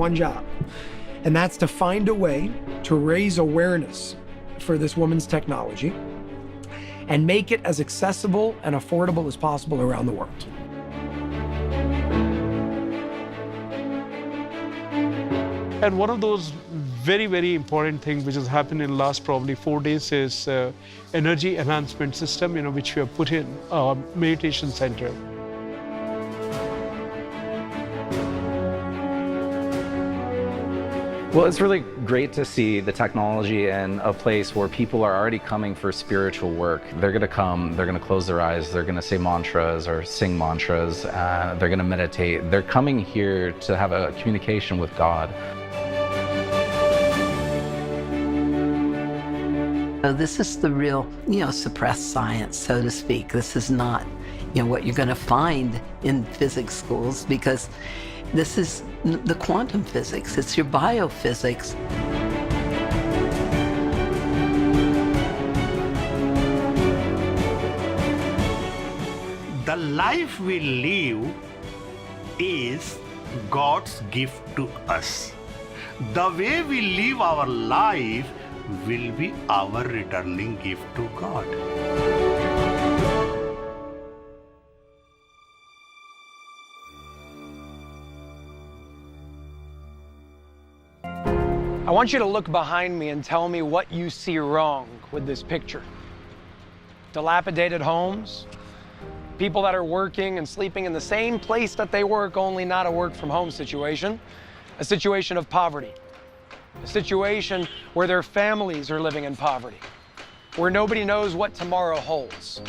one job, and that's to find a way to raise awareness for this woman's technology and make it as accessible and affordable as possible around the world. And one of those very, very important things which has happened in the last probably 4 days is energy enhancement system, which we have put in our meditation center. Well, it's really great to see the technology in a place where people are already coming for spiritual work. They're going to come, they're going to close their eyes, they're going to say mantras or sing mantras, they're going to meditate. They're coming here to have a communication with God. So this is the real, suppressed science, so to speak. This is not, what you're going to find in physics schools, because this is the quantum physics. It's your biophysics. The life we live is God's gift to us. The way we live our life will be our returning gift to God. I want you to look behind me and tell me what you see wrong with this picture. Dilapidated homes, people that are working and sleeping in the same place that they work, only not a work from home situation, a situation of poverty, a situation where their families are living in poverty, where nobody knows what tomorrow holds.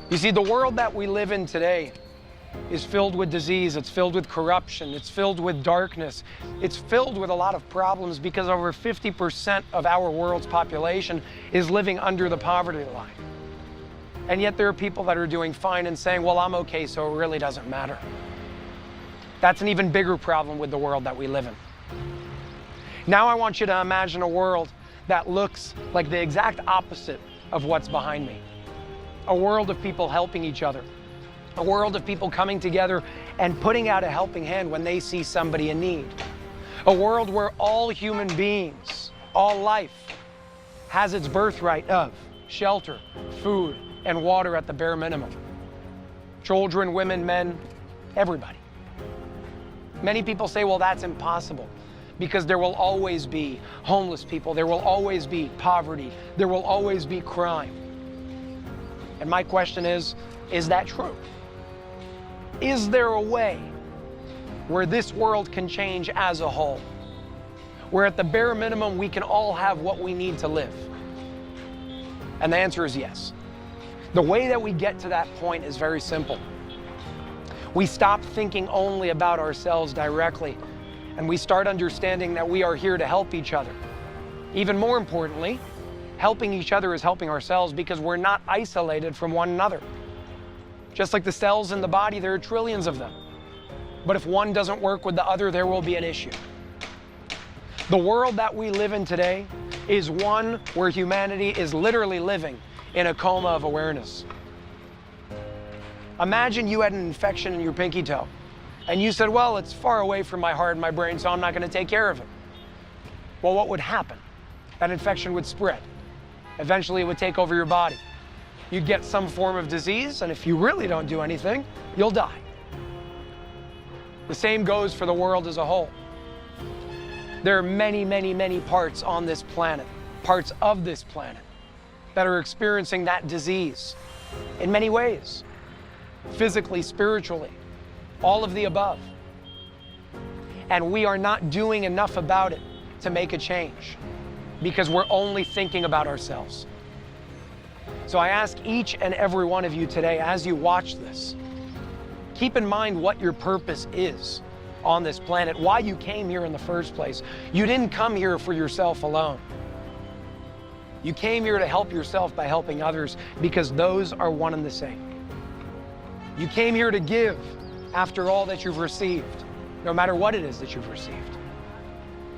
You see, the world that we live in today is filled with disease, it's filled with corruption, it's filled with darkness, it's filled with a lot of problems because over 50% of our world's population is living under the poverty line. And yet there are people that are doing fine and saying, well, I'm okay, so it really doesn't matter. That's an even bigger problem with the world that we live in. Now I want you to imagine a world that looks like the exact opposite of what's behind me. A world of people helping each other. A world of people coming together and putting out a helping hand when they see somebody in need. A world where all human beings, all life, has its birthright of shelter, food, and water at the bare minimum. Children, women, men, everybody. Many people say, well, that's impossible, because there will always be homeless people, there will always be poverty, there will always be crime. And my question is that true? Is there a way where this world can change as a whole? Where at the bare minimum we can all have what we need to live? And the answer is yes. The way that we get to that point is very simple. We stop thinking only about ourselves directly, and we start understanding that we are here to help each other. Even more importantly, helping each other is helping ourselves, because we're not isolated from one another. Just like the cells in the body, there are trillions of them. But if one doesn't work with the other, there will be an issue. The world that we live in today is one where humanity is literally living in a coma of awareness. Imagine you had an infection in your pinky toe, and you said, well, it's far away from my heart and my brain, so I'm not going to take care of it. Well, what would happen? That infection would spread. Eventually, it would take over your body. You'd get some form of disease, and if you really don't do anything, you'll die. The same goes for the world as a whole. There are many, many, many parts on this planet, parts of this planet, that are experiencing that disease in many ways. Physically, spiritually, all of the above. And we are not doing enough about it to make a change, because we're only thinking about ourselves. So I ask each and every one of you today, as you watch this, keep in mind what your purpose is on this planet, why you came here in the first place. You didn't come here for yourself alone. You came here to help yourself by helping others, because those are one and the same. You came here to give after all that you've received, no matter what it is that you've received.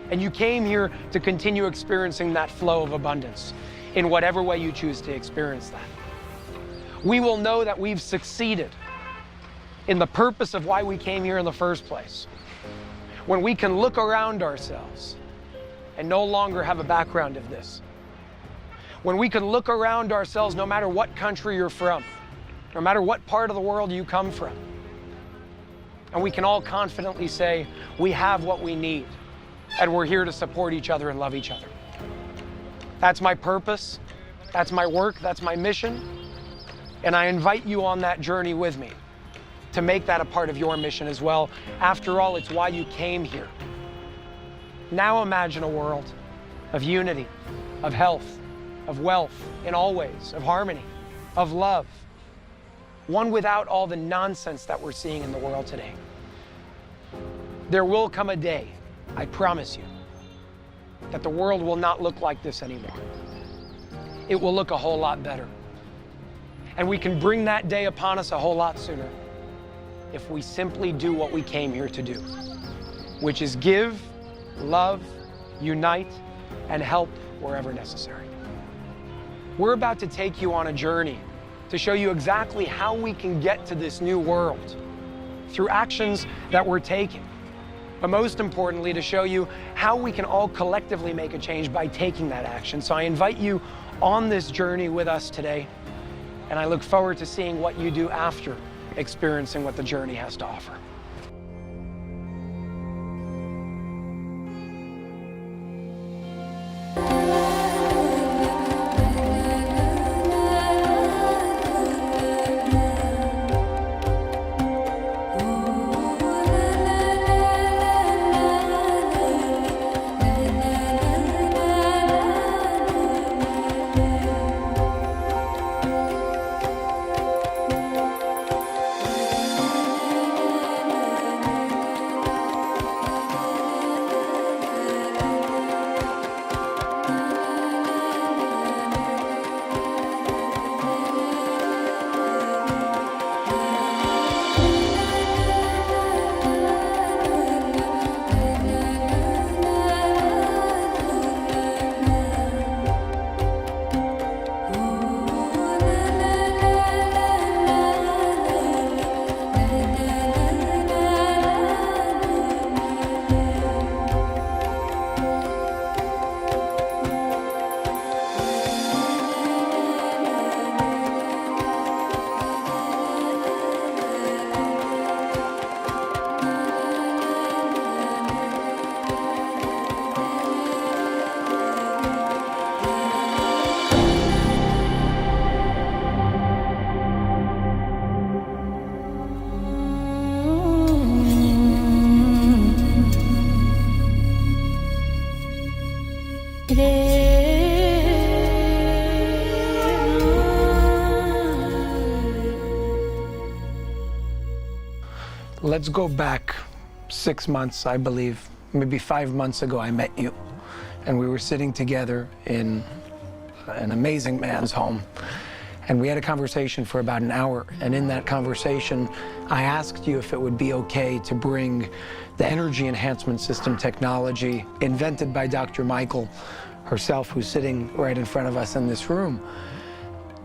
And you came here to continue experiencing that flow of abundance in whatever way you choose to experience that. We will know that we've succeeded in the purpose of why we came here in the first place When we can look around ourselves and no longer have a background of this. When we can look around ourselves no matter what country you're from, no matter what part of the world you come from, and we can all confidently say, we have what we need, and we're here to support each other and love each other. That's my purpose, that's my work, that's my mission, and I invite you on that journey with me to make that a part of your mission as well. After all, it's why you came here. Now imagine a world of unity, of health, of wealth in all ways, of harmony, of love. One without all the nonsense that we're seeing in the world today. There will come a day, I promise you, that the world will not look like this anymore. It will look a whole lot better. And we can bring that day upon us a whole lot sooner if we simply do what we came here to do, which is give, love, unite, and help wherever necessary. We're about to take you on a journey to show you exactly how we can get to this new world through actions that we're taking. But most importantly, to show you how we can all collectively make a change by taking that action. So I invite you on this journey with us today, and I look forward to seeing what you do after experiencing what the journey has to offer. Let's go back 6 months, I believe, maybe 5 months ago I met you, and we were sitting together in an amazing man's home, and we had a conversation for about an hour, and in that conversation I asked you if it would be okay to bring the energy enhancement system technology invented by Dr. Michael herself, who's sitting right in front of us in this room,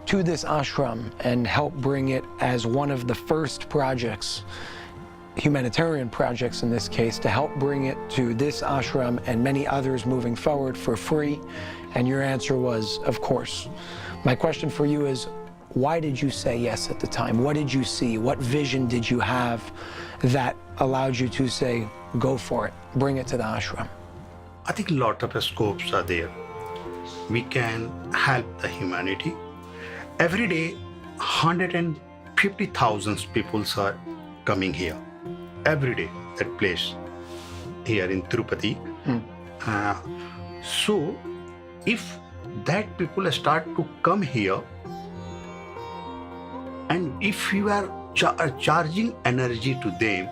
to this ashram and help bring it as one of the first projects, humanitarian projects in this case, to help bring it to this ashram and many others moving forward for free. And your answer was, of course. My question for you is, why did you say yes at the time? What did you see? What vision did you have that allowed you to say, go for it, bring it to the ashram? I think a lot of scopes are there. We can help the humanity. Every day, 150,000 people are coming here. Every day, that place here in Tirupati. So, if that people start to come here, and if you are charging energy to them,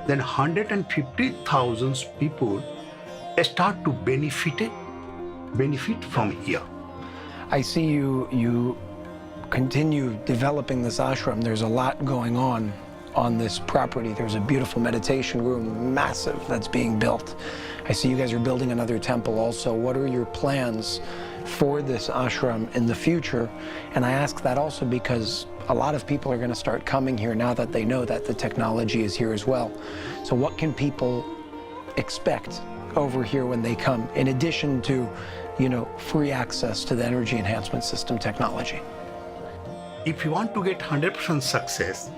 then 150,000 people start to benefit from here. I see you continue developing this ashram. There's a lot going on this property. There's a beautiful meditation room, massive, that's being built. I see you guys are building another temple also. What are your plans for this ashram in the future? And I ask that also because a lot of people are going to start coming here now that they know that the technology is here as well. So what can people expect over here when they come, in addition to, free access to the energy enhancement system technology? If you want to get 100% success,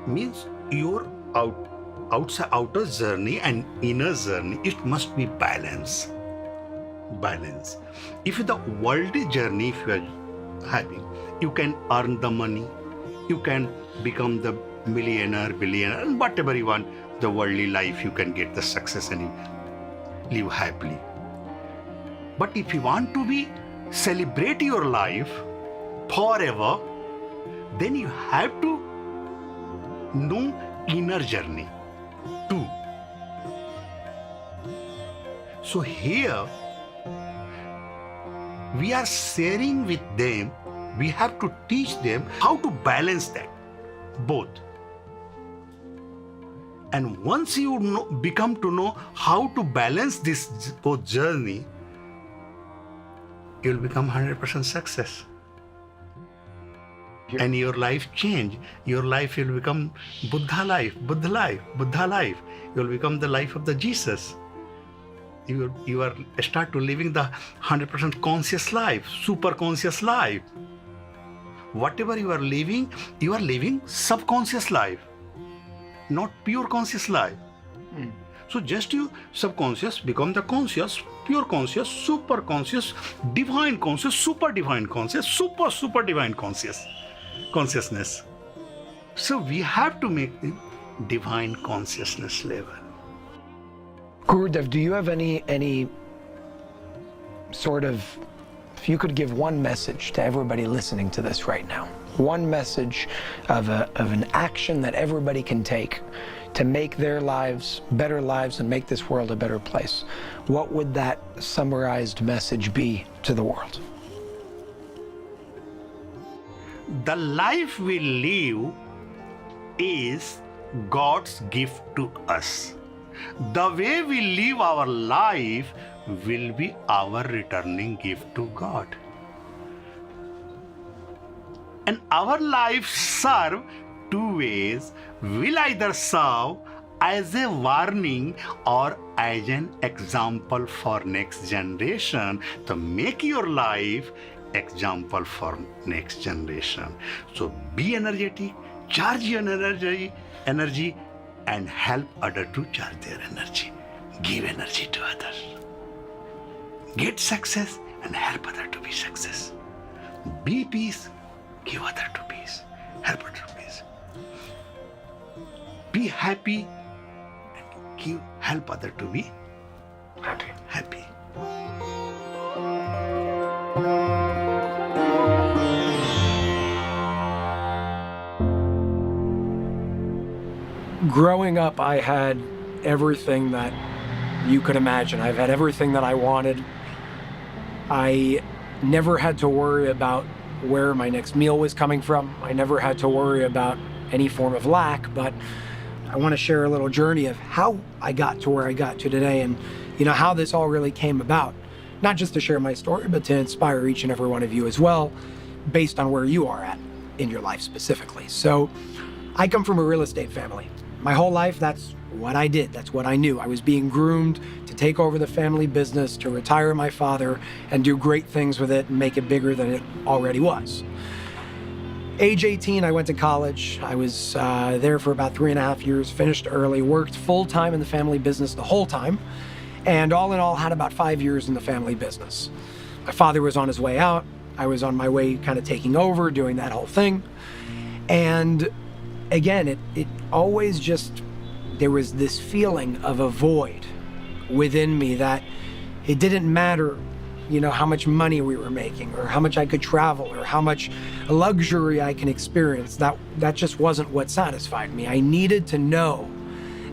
means your outer journey and inner journey, it must be balance. If the worldly journey, if you are having, you can earn the money, you can become the millionaire, billionaire, and whatever you want, the worldly life, you can get the success and you live happily. But if you want to celebrate your life forever, then you have to know inner journey too. So here we are sharing with them, we have to teach them how to balance that, both. And once you become to know how to balance this both journey, you'll become 100% success. And your life change. Your life will become Buddha life. You'll become the life of the Jesus. You are start to living the 100% conscious life, super conscious life. Whatever you are living subconscious life, not pure conscious life. So just you subconscious become the conscious, pure conscious, super conscious, divine conscious, super divine conscious, super divine consciousness. So we have to make the divine consciousness level. Gurudev, do you have any sort of, if you could give one message to everybody listening to this right now, one message of an action that everybody can take to make their lives better lives and make this world a better place, what would that summarized message be to the world? The life we live is God's gift to us. The way we live our life will be our returning gift to God. And our life serve two ways, will either serve as a warning or as an example for next generation to make your life example for next generation. So be energetic, charge your energy and help others to charge their energy. Give energy to others. Get success and help others to be success. Be peace, give others to peace, help others to peace. Be happy and help others to be happy. Growing up, I had everything that you could imagine. I've had everything that I wanted. I never had to worry about where my next meal was coming from. I never had to worry about any form of lack, but I want to share a little journey of how I got to where I got to today and, how this all really came about. Not just to share my story, but to inspire each and every one of you as well, based on where you are at in your life specifically. So I come from a real estate family. My whole life, that's what I did. That's what I knew. I was being groomed to take over the family business, to retire my father and do great things with it and make it bigger than it already was. Age 18, I went to college. I was there for about 3.5 years, finished early, worked full-time in the family business the whole time, and all in all had about 5 years in the family business. My father was on his way out. I was on my way kind of taking over, doing that whole thing. And again, it always just, there was this feeling of a void within me that it didn't matter, how much money we were making or how much I could travel or how much luxury I can experience. That just wasn't what satisfied me. I needed to know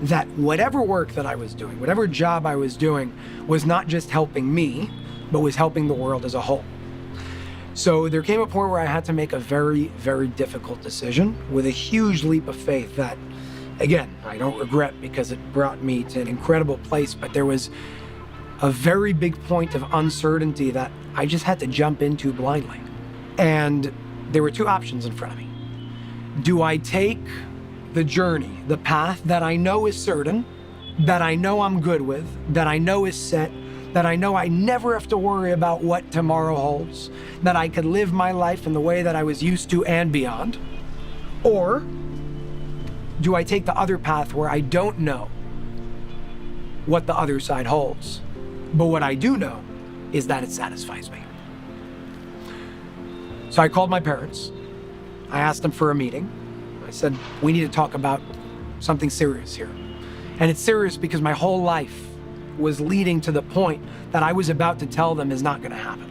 that whatever work that I was doing, whatever job I was doing, was not just helping me, but was helping the world as a whole. So there came a point where I had to make a very, very difficult decision with a huge leap of faith that, again, I don't regret because it brought me to an incredible place, but there was a very big point of uncertainty that I just had to jump into blindly. And there were two options in front of me. Do I take the journey, the path that I know is certain, that I know I'm good with, that I know is set, that I know I never have to worry about what tomorrow holds, that I could live my life in the way that I was used to and beyond? Or do I take the other path where I don't know what the other side holds, but what I do know is that it satisfies me? So I called my parents. I asked them for a meeting. I said, we need to talk about something serious here. And it's serious because my whole life was leading to the point that I was about to tell them is not going to happen.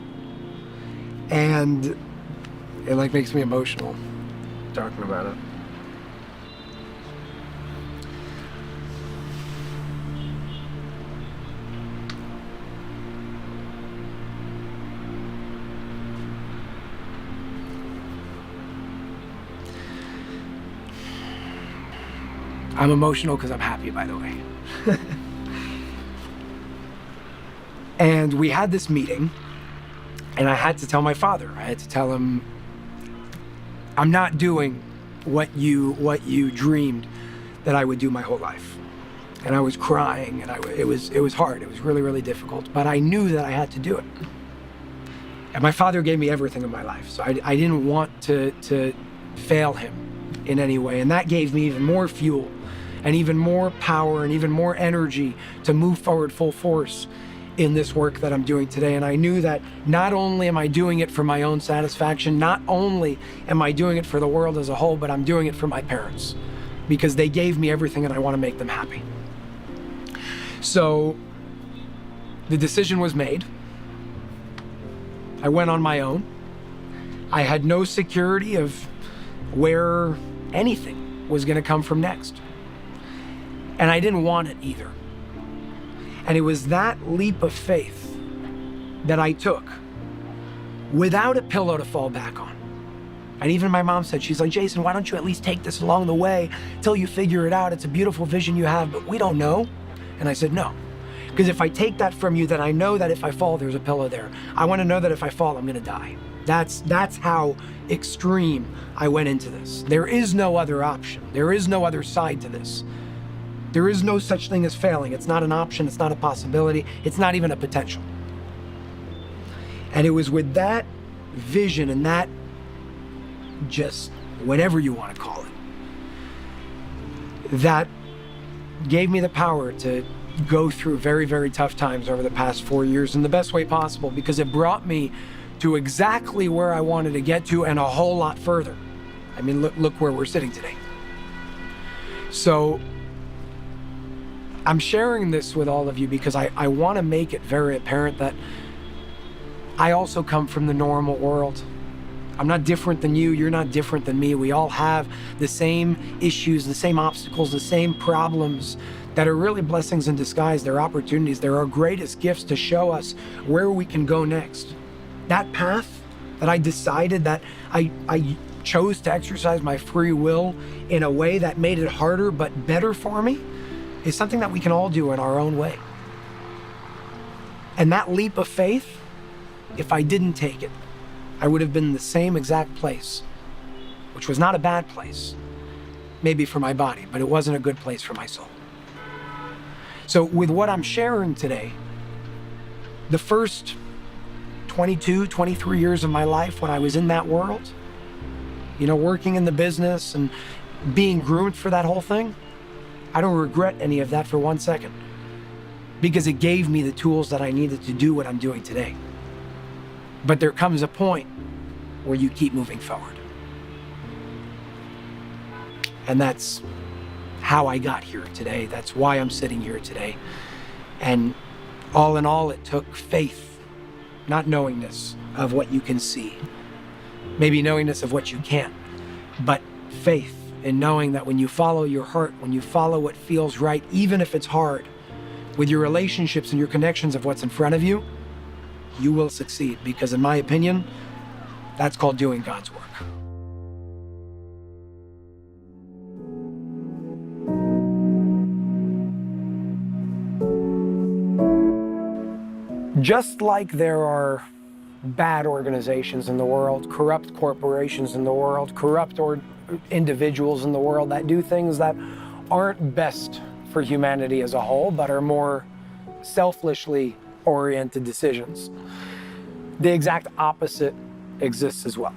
And it like makes me emotional talking about it. I'm emotional because I'm happy, by the way. And we had this meeting, and I had to tell my father. I had to tell him, I'm not doing what you dreamed that I would do my whole life. And I was crying, and it was hard. It was really, really difficult. But I knew that I had to do it. And my father gave me everything in my life, so I didn't want to fail him in any way. And that gave me even more fuel and even more power and even more energy to move forward full force in this work that I'm doing today. And I knew that not only am I doing it for my own satisfaction, not only am I doing it for the world as a whole, but I'm doing it for my parents because they gave me everything and I want to make them happy. So the decision was made. I went on my own. I had no security of where anything was going to come from next. And I didn't want it either. And it was that leap of faith that I took without a pillow to fall back on. And even my mom said, she's like, Jason, why don't you at least take this along the way till you figure it out? It's a beautiful vision you have, but we don't know. And I said, no, because if I take that from you, then I know that if I fall, there's a pillow there. I want to know that if I fall, I'm going to die. That's how extreme I went into this. There is no other option. There is no other side to this. There is no such thing as failing. It's not an option. It's not a possibility. It's not even a potential. And it was with that vision and that just whatever you want to call it, that gave me the power to go through very, very tough times over the past 4 years in the best way possible, because it brought me to exactly where I wanted to get to and a whole lot further. I mean, look where we're sitting today. So I'm sharing this with all of you because I want to make it very apparent that I also come from the normal world. I'm not different than you. You're not different than me. We all have the same issues, the same obstacles, the same problems that are really blessings in disguise. They're opportunities. They're our greatest gifts to show us where we can go next. That path that I decided that I chose to exercise my free will in a way that made it harder but better for me is something that we can all do in our own way. And that leap of faith, if I didn't take it, I would have been in the same exact place, which was not a bad place, maybe for my body, but it wasn't a good place for my soul. So with what I'm sharing today, the first 22, 23 years of my life when I was in that world, you know, working in the business and being groomed for that whole thing, I don't regret any of that for 1 second, because it gave me the tools that I needed to do what I'm doing today. But there comes a point where you keep moving forward. And that's how I got here today. That's why I'm sitting here today. And all in all, it took faith, not knowingness of what you can see, maybe knowingness of what you can't, but faith in knowing that when you follow your heart, when you follow what feels right, even if it's hard, with your relationships and your connections of what's in front of you, you will succeed. Because in my opinion, that's called doing God's work. Just like there are bad organizations in the world, corrupt corporations in the world, corrupt individuals in the world that do things that aren't best for humanity as a whole, but are more selfishly oriented decisions. The exact opposite exists as well.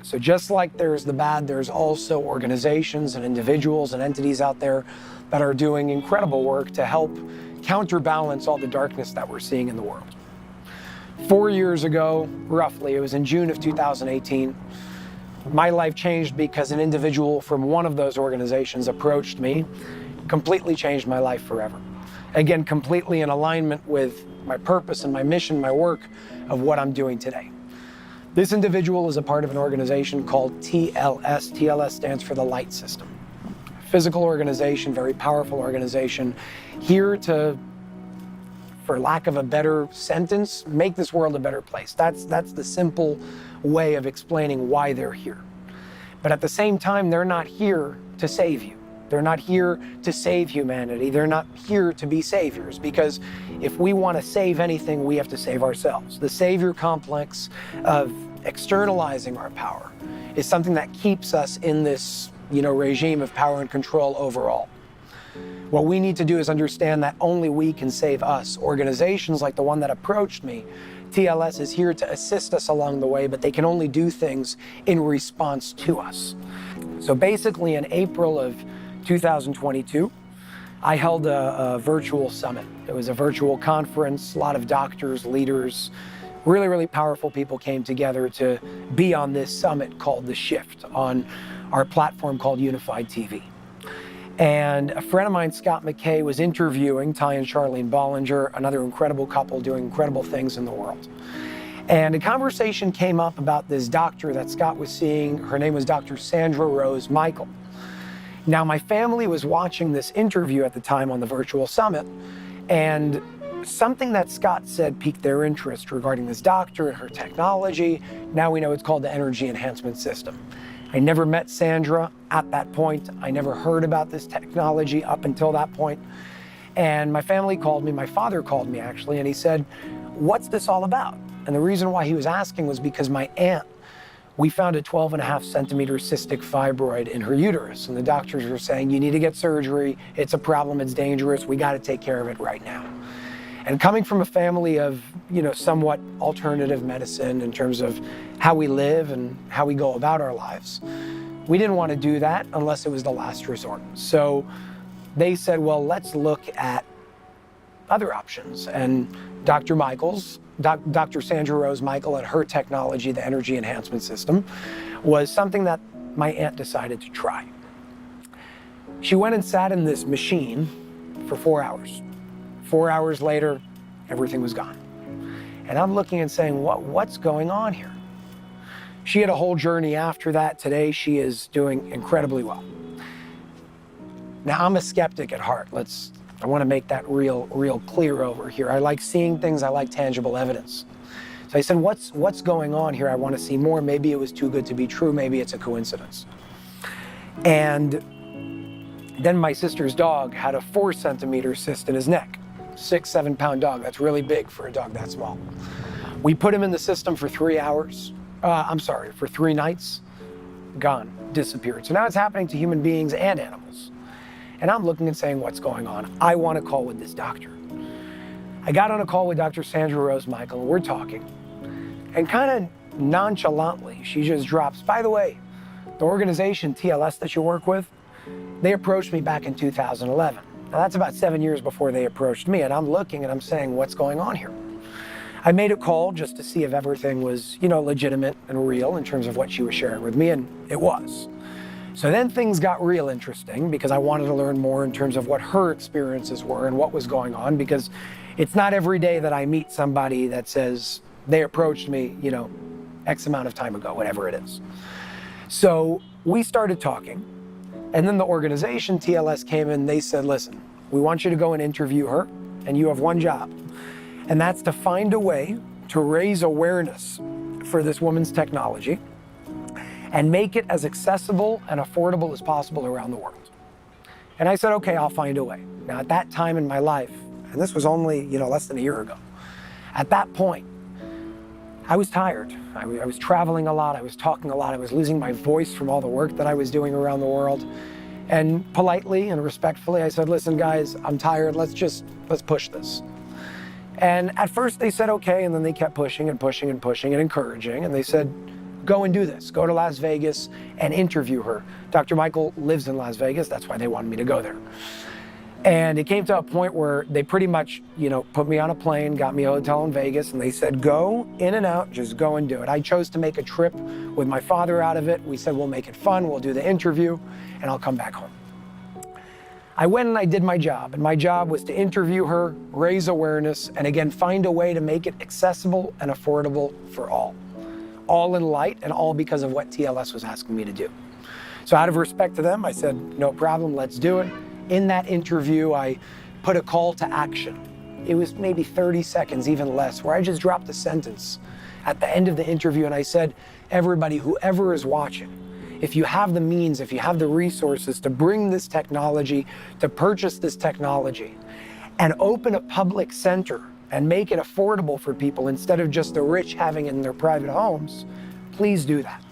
So just like there's the bad, there's also organizations and individuals and entities out there that are doing incredible work to help counterbalance all the darkness that we're seeing in the world. 4 years ago, roughly, it was in June of 2018, my life changed because an individual from one of those organizations approached me, completely changed my life forever. Again, completely in alignment with my purpose and my mission, my work of what I'm doing today. This individual is a part of an organization called TLS. TLS stands for the Light System. Physical organization, very powerful organization, here to, for lack of a better sentence, make this world a better place. That's the simple way of explaining why they're here. But at the same time, they're not here to save you. They're not here to save humanity. They're not here to be saviors, because if we want to save anything, we have to save ourselves. The savior complex of externalizing our power is something that keeps us in this, regime of power and control overall. What we need to do is understand that only we can save us. Organizations like the one that approached me, TLS, is here to assist us along the way, but they can only do things in response to us. So basically in April of 2022, I held a virtual summit. It was a virtual conference. A lot of doctors, leaders, really, really powerful people came together to be on this summit called The Shift on our platform called Unified TV. And a friend of mine, Scott McKay, was interviewing Ty and Charlene Bollinger, another incredible couple doing incredible things in the world. And a conversation came up about this doctor that Scott was seeing. Her name was Dr. Sandra Rose Michael. Now, my family was watching this interview at the time on the virtual summit, and something that Scott said piqued their interest regarding this doctor and her technology. Now we know it's called the Energy Enhancement System. I never met Sandra at that point. I never heard about this technology up until that point. And my family called me, my father called me actually, and he said, "What's this all about?" And the reason why he was asking was because my aunt, we found a 12.5 centimeter cystic fibroid in her uterus. And the doctors were saying, "You need to get surgery. It's a problem, it's dangerous. We got to take care of it right now." And coming from a family of, somewhat alternative medicine in terms of how we live and how we go about our lives, we didn't want to do that unless it was the last resort. So they said, well, let's look at other options. And Dr. Sandra Rose Michael and her technology, the Energy Enhancement System, was something that my aunt decided to try. She went and sat in this machine for 4 hours. 4 hours later, everything was gone. And I'm looking and saying, what's going on here? She had a whole journey after that. Today, she is doing incredibly well. Now, I'm a skeptic at heart. I want to make that real clear over here. I like seeing things. I like tangible evidence. So I said, what's going on here? I want to see more. Maybe it was too good to be true. Maybe it's a coincidence. And then my sister's dog had a 4 centimeter cyst in his neck. 6-7 pound dog. That's really big for a dog that small. We put him in the system for 3 hours. For 3 nights. Gone. Disappeared. So now it's happening to human beings and animals. And I'm looking and saying, what's going on? I want to call with this doctor. I got on a call with Dr. Sandra Rose Michael, and we're talking. And kind of nonchalantly, she just drops, by the way, the organization TLS that you work with, they approached me back in 2011. Now that's about 7 years before they approached me, and I'm looking and I'm saying, what's going on here? I made a call just to see if everything was, legitimate and real in terms of what she was sharing with me, and it was. So then things got real interesting because I wanted to learn more in terms of what her experiences were and what was going on, because it's not every day that I meet somebody that says they approached me, X amount of time ago, whatever it is. So we started talking. And then the organization, TLS, came in, they said, listen, we want you to go and interview her, and you have one job. And that's to find a way to raise awareness for this woman's technology and make it as accessible and affordable as possible around the world. And I said, okay, I'll find a way. Now, at that time in my life, and this was only, less than a year ago, at that point, I was tired. I was traveling a lot. I was talking a lot. I was losing my voice from all the work that I was doing around the world. And politely and respectfully, I said, listen, guys, I'm tired. Let's push this. And at first they said, okay. And then they kept pushing and pushing and pushing and encouraging. And they said, go and do this. Go to Las Vegas and interview her. Dr. Michael lives in Las Vegas. That's why they wanted me to go there. And it came to a point where they pretty much, put me on a plane, got me a hotel in Vegas, and they said, go in and out, just go and do it. I chose to make a trip with my father out of it. We said, we'll make it fun, we'll do the interview, and I'll come back home. I went and I did my job, and my job was to interview her, raise awareness, and again, find a way to make it accessible and affordable for all in light, and all because of what TLS was asking me to do. So out of respect to them, I said, no problem, let's do it. In that interview, I put a call to action. It was maybe 30 seconds, even less, where I just dropped a sentence at the end of the interview and I said, everybody, whoever is watching, if you have the means, if you have the resources to bring this technology, to purchase this technology, and open a public center and make it affordable for people instead of just the rich having it in their private homes, please do that.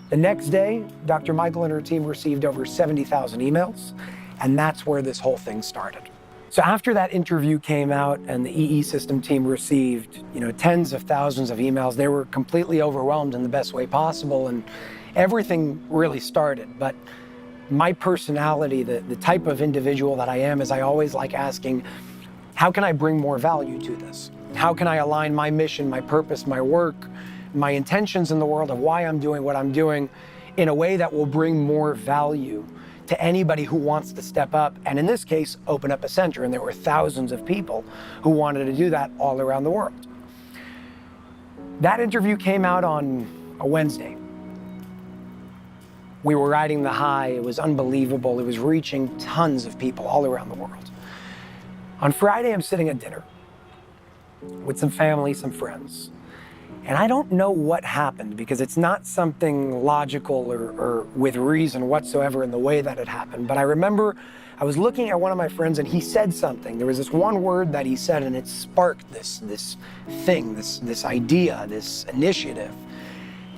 The next day, Dr. Michael and her team received over 70,000 emails. And that's where this whole thing started. So after that interview came out and the EESystem team received, tens of thousands of emails, they were completely overwhelmed in the best way possible, and everything really started. But my personality, the type of individual that I am, is I always like asking, how can I bring more value to this? How can I align my mission, my purpose, my work, my intentions in the world of why I'm doing what I'm doing in a way that will bring more value to anybody who wants to step up, and in this case, open up a center. And there were thousands of people who wanted to do that all around the world. That interview came out on a Wednesday. We were riding the high. It was unbelievable. It was reaching tons of people all around the world. On Friday, I'm sitting at dinner with some family, some friends. And I don't know what happened, because it's not something logical or with reason whatsoever in the way that it happened. But I remember I was looking at one of my friends and he said something. There was this one word that he said and it sparked this thing, this idea, this initiative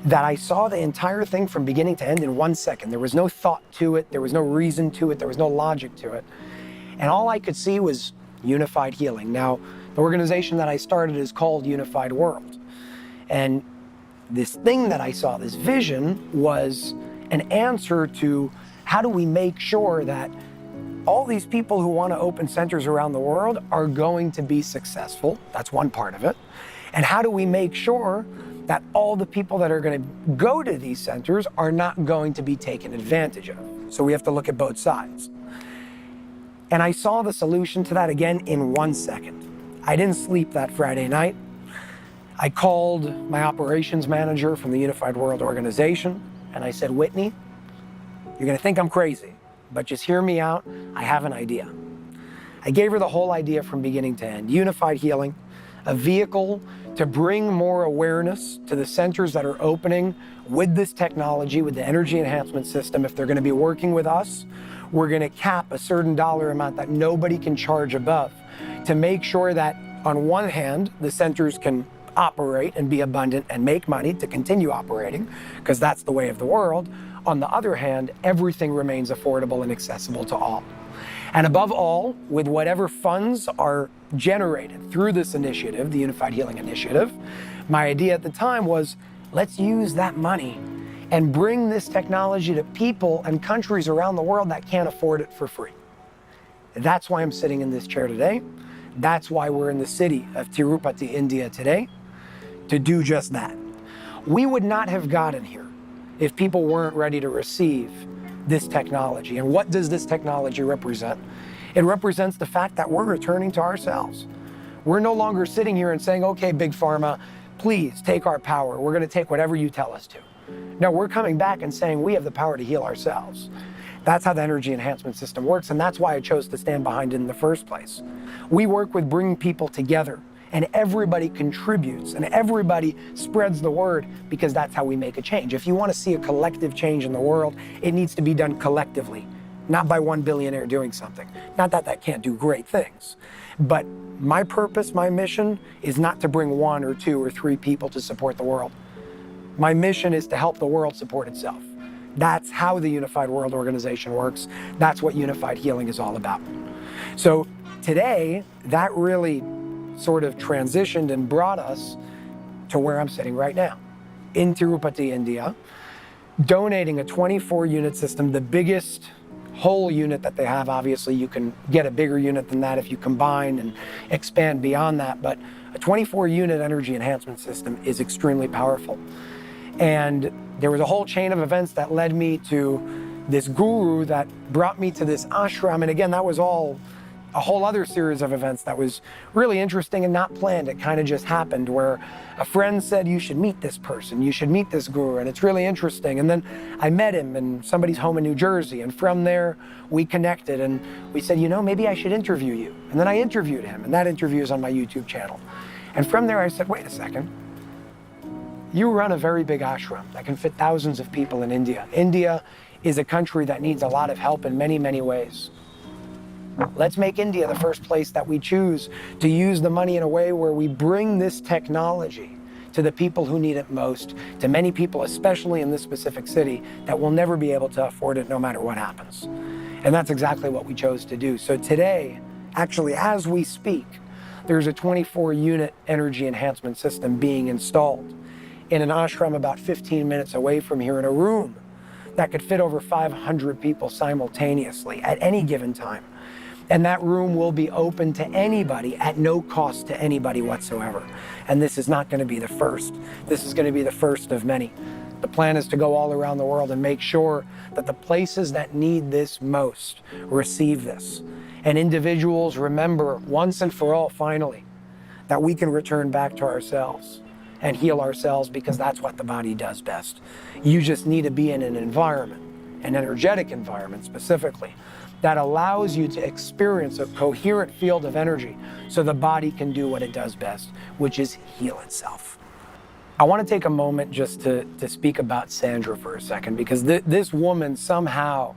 that I saw the entire thing from beginning to end in 1 second. There was no thought to it. There was no reason to it. There was no logic to it. And all I could see was unified healing. Now, the organization that I started is called Unified World. And this thing that I saw, this vision, was an answer to how do we make sure that all these people who want to open centers around the world are going to be successful. That's one part of it. And how do we make sure that all the people that are going to go to these centers are not going to be taken advantage of? So we have to look at both sides. And I saw the solution to that again in 1 second. I didn't sleep that Friday night. I called my operations manager from the Unified World Organization, and I said, Whitney, you're gonna think I'm crazy, but just hear me out. I have an idea. I gave her the whole idea from beginning to end. Unified healing, a vehicle to bring more awareness to the centers that are opening with this technology, with the energy enhancement system. If they're gonna be working with us, we're gonna cap a certain dollar amount that nobody can charge above to make sure that on one hand, the centers can operate and be abundant and make money to continue operating, because that's the way of the world. On the other hand, everything remains affordable and accessible to all. And above all, with whatever funds are generated through this initiative, the Unified Healing Initiative, my idea at the time was, let's use that money and bring this technology to people and countries around the world that can't afford it for free. That's why I'm sitting in this chair today. That's why we're in the city of Tirupati, India today, to do just that. We would not have gotten here if people weren't ready to receive this technology. And what does this technology represent? It represents the fact that we're returning to ourselves. We're no longer sitting here and saying, okay, Big Pharma, please take our power. We're gonna take whatever you tell us to. No, we're coming back and saying we have the power to heal ourselves. That's how the energy enhancement system works, and that's why I chose to stand behind it in the first place. We work with bringing people together, and everybody contributes and everybody spreads the word, because that's how we make a change. If you want to see a collective change in the world, it needs to be done collectively, not by one billionaire doing something. Not that that can't do great things, but my purpose, my mission is not to bring 1 or 2 or 3 people to support the world. My mission is to help the world support itself. That's how the Unified World Organization works. That's what unified healing is all about. So today, that really sort of transitioned and brought us to where I'm sitting right now, in Tirupati, India, donating a 24-unit system, the biggest whole unit that they have. Obviously, you can get a bigger unit than that if you combine and expand beyond that, but a 24-unit energy enhancement system is extremely powerful. And there was a whole chain of events that led me to this guru that brought me to this ashram. And again, that was all a whole other series of events that was really interesting and not planned. It kind of just happened, where a friend said, you should meet this person, you should meet this guru, and it's really interesting. And then I met him in somebody's home in New Jersey, and from there we connected, and we said, you know, maybe I should interview you. And then I interviewed him, and that interview is on my YouTube channel. And from there I said, wait a second, you run a very big ashram that can fit thousands of people in India. India is a country that needs a lot of help in many, many ways. Let's make India the first place that we choose to use the money in a way where we bring this technology to the people who need it most, to many people, especially in this specific city, that will never be able to afford it no matter what happens. And that's exactly what we chose to do. So today, actually, as we speak, there's a 24-unit energy enhancement system being installed in an ashram about 15 minutes away from here, in a room that could fit over 500 people simultaneously at any given time. And that room will be open to anybody at no cost to anybody whatsoever. And this is not going to be the first. This is going to be the first of many. The plan is to go all around the world and make sure that the places that need this most receive this. And individuals remember once and for all, finally, that we can return back to ourselves and heal ourselves, because that's what the body does best. You just need to be in an environment, an energetic environment specifically, that allows you to experience a coherent field of energy so the body can do what it does best, which is heal itself. I want to take a moment just to speak about Sandra for a second, because this woman somehow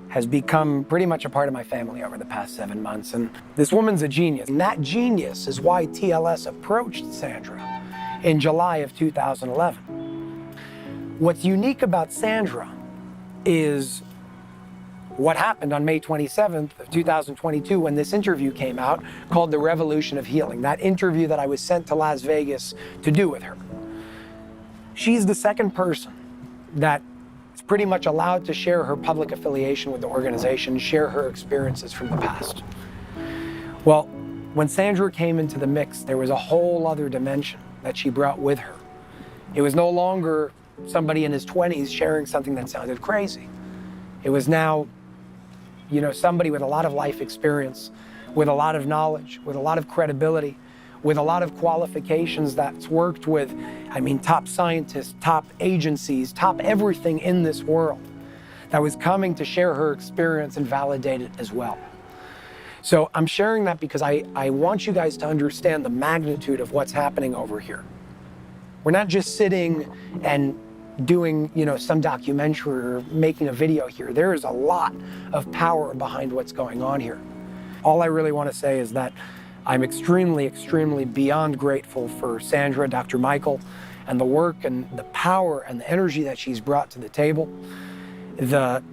has become pretty much a part of my family over the past 7 months. And this woman's a genius. And that genius is why TLS approached Sandra in July of 2011. What's unique about Sandra is what happened on May 27th of 2022 when this interview came out called The Revolution of Healing, that interview that I was sent to Las Vegas to do with her. She's the second person that is pretty much allowed to share her public affiliation with the organization, share her experiences from the past. Well, when Sandra came into the mix, there was a whole other dimension that she brought with her. It was no longer somebody in his 20s sharing something that sounded crazy. It was now, you know, somebody with a lot of life experience, with a lot of knowledge, with a lot of credibility, with a lot of qualifications, that's worked with, I mean, top scientists, top agencies, top everything in this world, that was coming to share her experience and validate it as well. So I'm sharing that because I want you guys to understand the magnitude of what's happening over here. We're not just sitting and doing, you know, some documentary or making a video here. There is a lot of power behind what's going on here. All I really want to say is that I'm extremely, extremely beyond grateful for Sandra, Dr. Michael, and the work and the power and the energy that she's brought to the table, the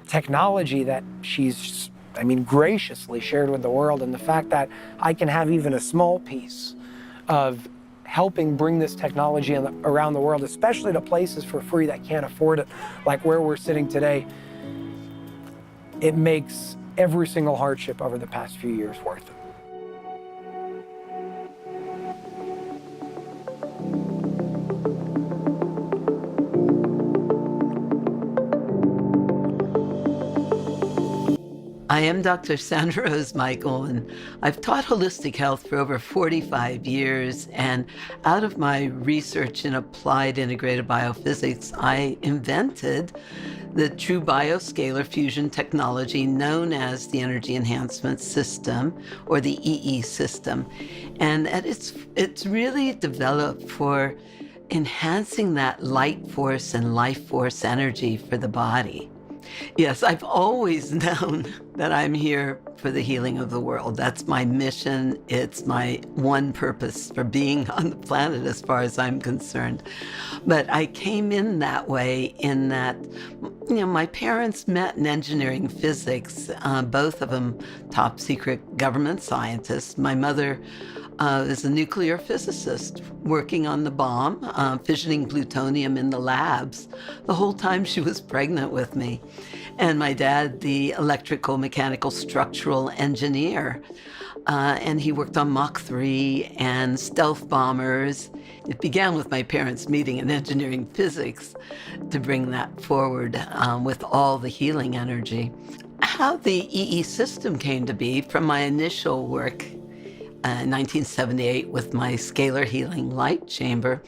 technology that she's, I mean, graciously shared with the world, and the fact that I can have even a small piece of helping bring this technology around the world, especially to places for free that can't afford it, like where we're sitting today. It makes every single hardship over the past few years worth it. I am Dr. Sandra Michael, and I've taught holistic health for over 45 years. And out of my research in applied integrated biophysics, I invented the true bioscalar fusion technology known as the Energy Enhancement System, or the EESystem. And it's really developed for enhancing that light force and life force energy for the body. Yes, I've always known that I'm here for the healing of the world. That's my mission. It's my one purpose for being on the planet as far as I'm concerned. But I came in that way in that, my parents met in engineering physics, both of them top secret government scientists. My mother is a nuclear physicist working on the bomb, fissioning plutonium in the labs the whole time she was pregnant with me. And my dad, the electrical, mechanical, structural engineer. And he worked on Mach 3 and stealth bombers. It began with my parents meeting in engineering physics to bring that forward with all the healing energy. How the EE system came to be from my initial work in 1978 with my scalar healing light chamber.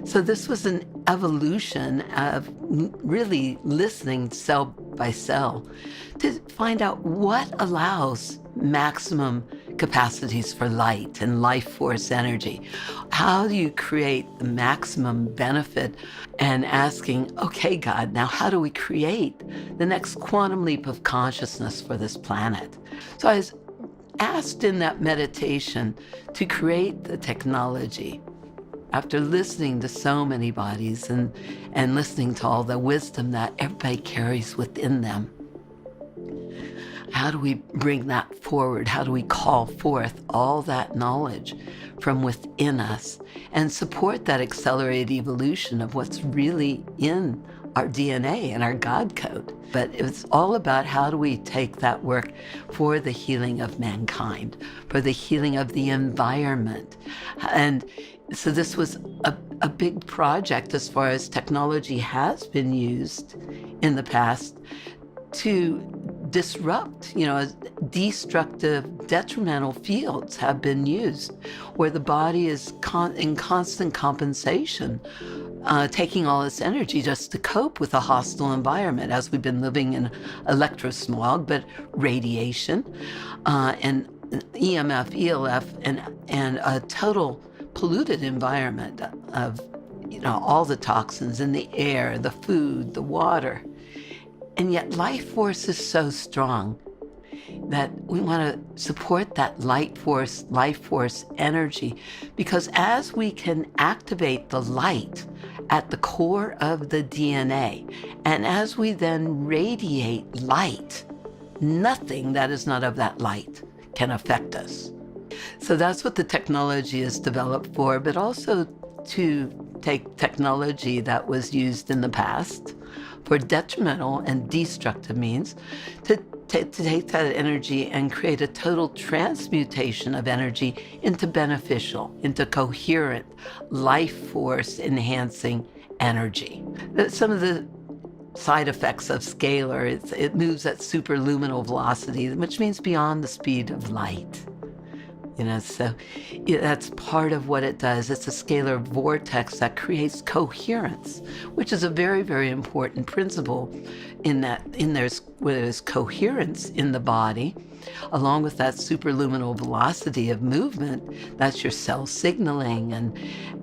So this was an evolution of really listening cell by cell to find out what allows maximum capacities for light and life force energy. How do you create the maximum benefit? And asking, okay, God, now how do we create the next quantum leap of consciousness for this planet? So I was asked in that meditation to create the technology after listening to so many bodies and listening to all the wisdom that everybody carries within them. How do we bring that forward? How do we call forth all that knowledge from within us and support that accelerated evolution of what's really in our DNA and our God code? But it's all about how do we take that work for the healing of mankind, for the healing of the environment. And so this was a big project as far as technology has been used in the past to disrupt, destructive, detrimental fields have been used where the body is in constant compensation, taking all its energy just to cope with a hostile environment, as we've been living in electrosmog, but radiation and EMF, ELF, and a total polluted environment of all the toxins in the air, the food, the water. And yet life force is so strong that we want to support that life force energy, because as we can activate the light at the core of the DNA, and as we then radiate light, nothing that is not of that light can affect us. So that's what the technology is developed for, but also to take technology that was used in the past for detrimental and destructive means to take that energy and create a total transmutation of energy into beneficial, into coherent, life force enhancing energy. Some of the side effects of scalar, it moves at superluminal velocity, which means beyond the speed of light. So that's part of what it does. It's a scalar vortex that creates coherence, which is a very, very important principle in that where there's coherence in the body, along with that superluminal velocity of movement. That's your cell signaling,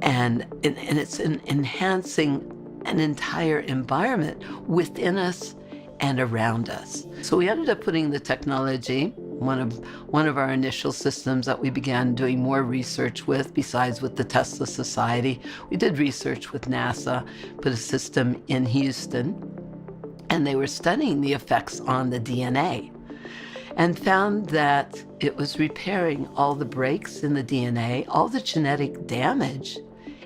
and it's enhancing an entire environment within us and around us. So we ended up putting the technology, one of our initial systems that we began doing more research with, besides with the Tesla Society. We did research with NASA, put a system in Houston, and they were studying the effects on the DNA and found that it was repairing all the breaks in the DNA, all the genetic damage,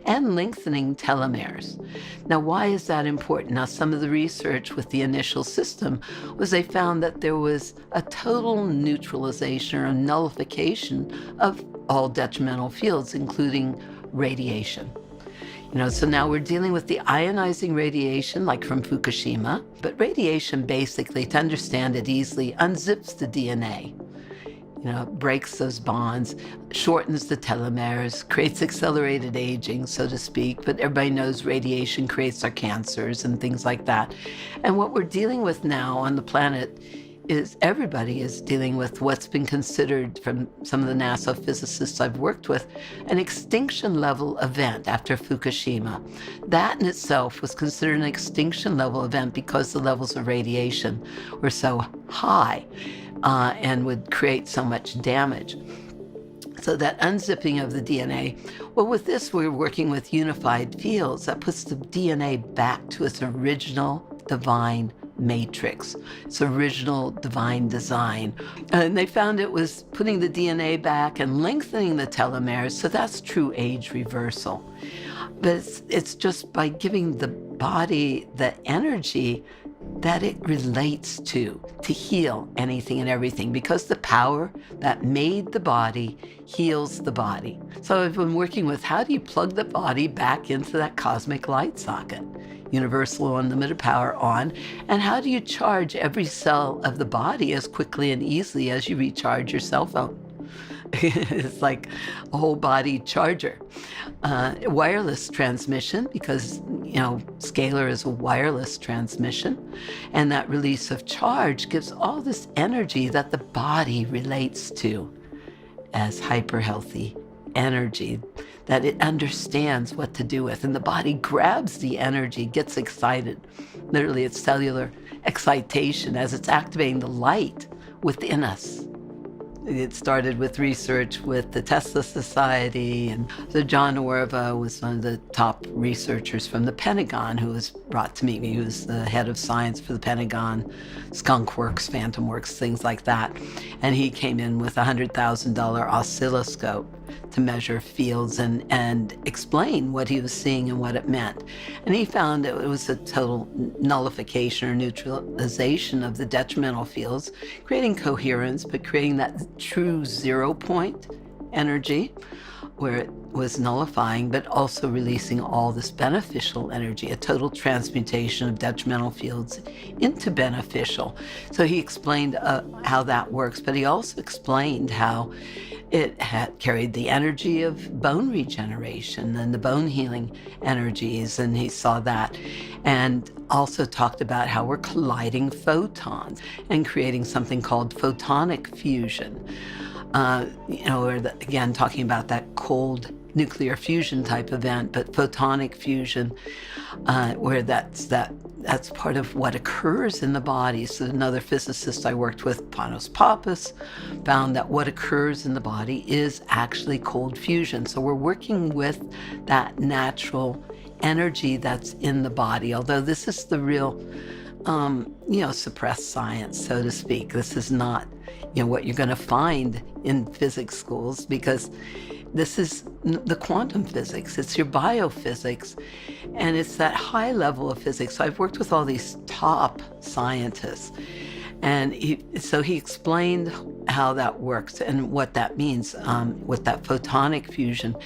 and lengthening telomeres. Now, why is that important? Now, some of the research with the initial system was they found that there was a total neutralization or nullification of all detrimental fields, including radiation. So now we're dealing with the ionizing radiation, like from Fukushima, but radiation basically, to understand it easily, unzips the DNA. Breaks those bonds, shortens the telomeres, creates accelerated aging, so to speak. But everybody knows radiation creates our cancers and things like that. And what we're dealing with now on the planet is everybody is dealing with what's been considered, from some of the NASA physicists I've worked with, an extinction level event after Fukushima. That in itself was considered an extinction level event because the levels of radiation were so high and would create so much damage. So that unzipping of the DNA, well, with this, we're working with unified fields that puts the DNA back to its original divine matrix, its original divine design. And they found it was putting the DNA back and lengthening the telomeres, so that's true age reversal. But it's just by giving the body the energy that it relates to heal anything and everything, because the power that made the body heals the body. So I've been working with, how do you plug the body back into that cosmic light socket? Universal unlimited power on. And how do you charge every cell of the body as quickly and easily as you recharge your cell phone? It's like a whole body charger. Wireless transmission, because, scalar is a wireless transmission. And that release of charge gives all this energy that the body relates to as hyper healthy energy that it understands what to do with. And the body grabs the energy, gets excited. Literally, it's cellular excitation as it's activating the light within us. It started with research with the Tesla Society, and so John Orva was one of the top researchers from the Pentagon who was brought to meet me. He was the head of science for the Pentagon, Skunk Works, Phantom Works, things like that. And he came in with a $100,000 oscilloscope to measure fields and explain what he was seeing and what it meant. And he found it was a total nullification or neutralization of the detrimental fields, creating coherence, but creating that true 0 point energy where it was nullifying, but also releasing all this beneficial energy, a total transmutation of detrimental fields into beneficial. So he explained how that works, but he also explained how it had carried the energy of bone regeneration and the bone healing energies, and he saw that. And also talked about how we're colliding photons and creating something called photonic fusion. Again, talking about that cold nuclear fusion type event, but photonic fusion, where that's part of what occurs in the body. So another physicist I worked with, Panos Pappas, found that what occurs in the body is actually cold fusion. So we're working with that natural energy that's in the body, although this is the real suppressed science, so to speak. This is not, what you're going to find in physics schools, because this is the quantum physics. It's your biophysics, and it's that high level of physics. So I've worked with all these top scientists, and he explained how that works and what that means with that photonic fusion.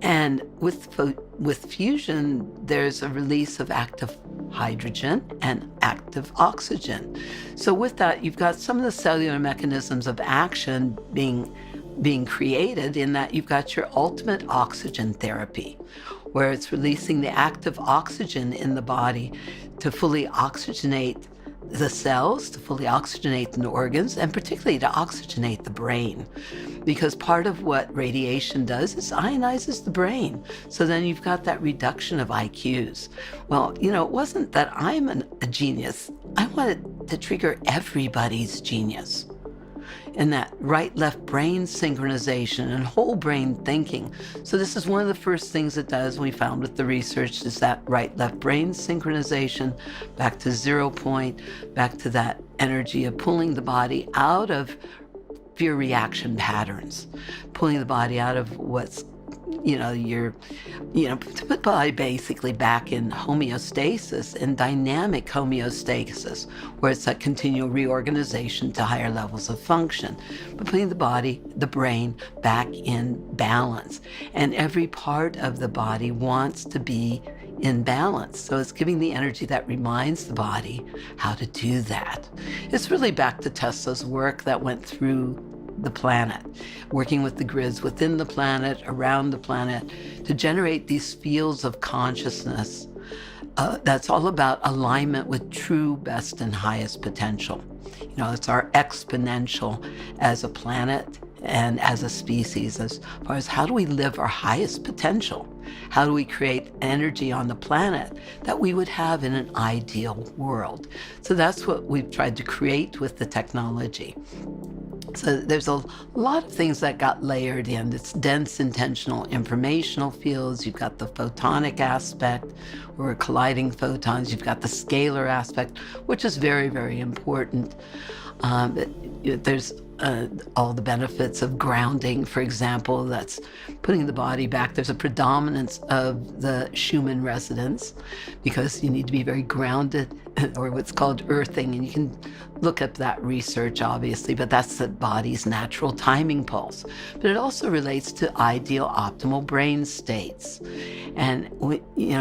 And with fusion, there's a release of active hydrogen and active oxygen. So with that, you've got some of the cellular mechanisms of action being created, in that you've got your ultimate oxygen therapy, where it's releasing the active oxygen in the body to fully oxygenate the cells, to fully oxygenate the organs, and particularly to oxygenate the brain. Because part of what radiation does is ionizes the brain. So then you've got that reduction of IQs. Well, it wasn't that I'm a genius. I wanted to trigger everybody's genius. And that right-left brain synchronization and whole brain thinking. So this is one of the first things it does, we found with the research, is that right-left brain synchronization back to 0 point, back to that energy of pulling the body out of fear reaction patterns, pulling the body out of what's, to put the body basically back in homeostasis, and dynamic homeostasis, where it's that continual reorganization to higher levels of function, but putting the body, the brain, back in balance. And every part of the body wants to be in balance. So it's giving the energy that reminds the body how to do that. It's really back to Tesla's work that went through the planet, working with the grids within the planet, around the planet, to generate these fields of consciousness. That's all about alignment with true best and highest potential. You know, it's our exponential as a planet and as a species, as far as how do we live our highest potential? How do we create energy on the planet that we would have in an ideal world? So that's what we've tried to create with the technology. So there's a lot of things that got layered in. It's dense intentional informational fields. You've got the photonic aspect, where we're colliding photons. You've got the scalar aspect, which is very, very important. There's all the benefits of grounding, for example, that's putting the body back. There's a predominance of the Schumann resonance because you need to be very grounded, or what's called earthing, and you can look up that research, obviously, but that's the body's natural timing pulse. But it also relates to ideal optimal brain states. And,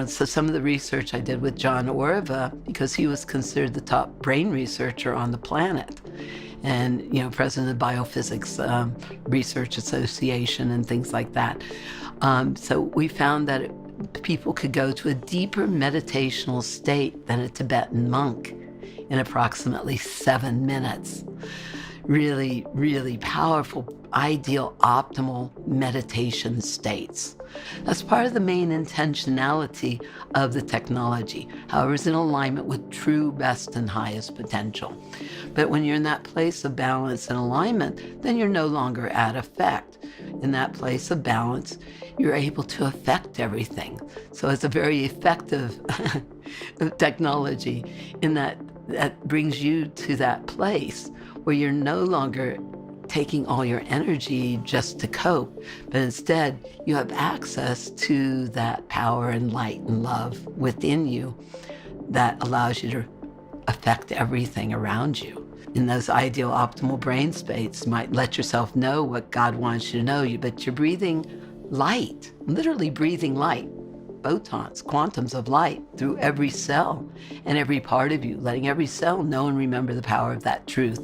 so some of the research I did with John Oreva, because he was considered the top brain researcher on the planet, and president of Biophysics Research Association and things like that. So we found that people could go to a deeper meditational state than a Tibetan monk in approximately 7 minutes. Really, really powerful, ideal, optimal meditation states. That's part of the main intentionality of the technology. However, it's in alignment with true best and highest potential. But when you're in that place of balance and alignment, then you're no longer at effect. In that place of balance, you're able to affect everything. So it's a very effective technology in that brings you to that place where you're no longer taking all your energy just to cope, but instead you have access to that power and light and love within you that allows you to affect everything around you. In those ideal optimal brain states, you might let yourself know what God wants you to know, but you're breathing light, literally breathing light, photons, quantums of light through every cell and every part of you, letting every cell know and remember the power of that truth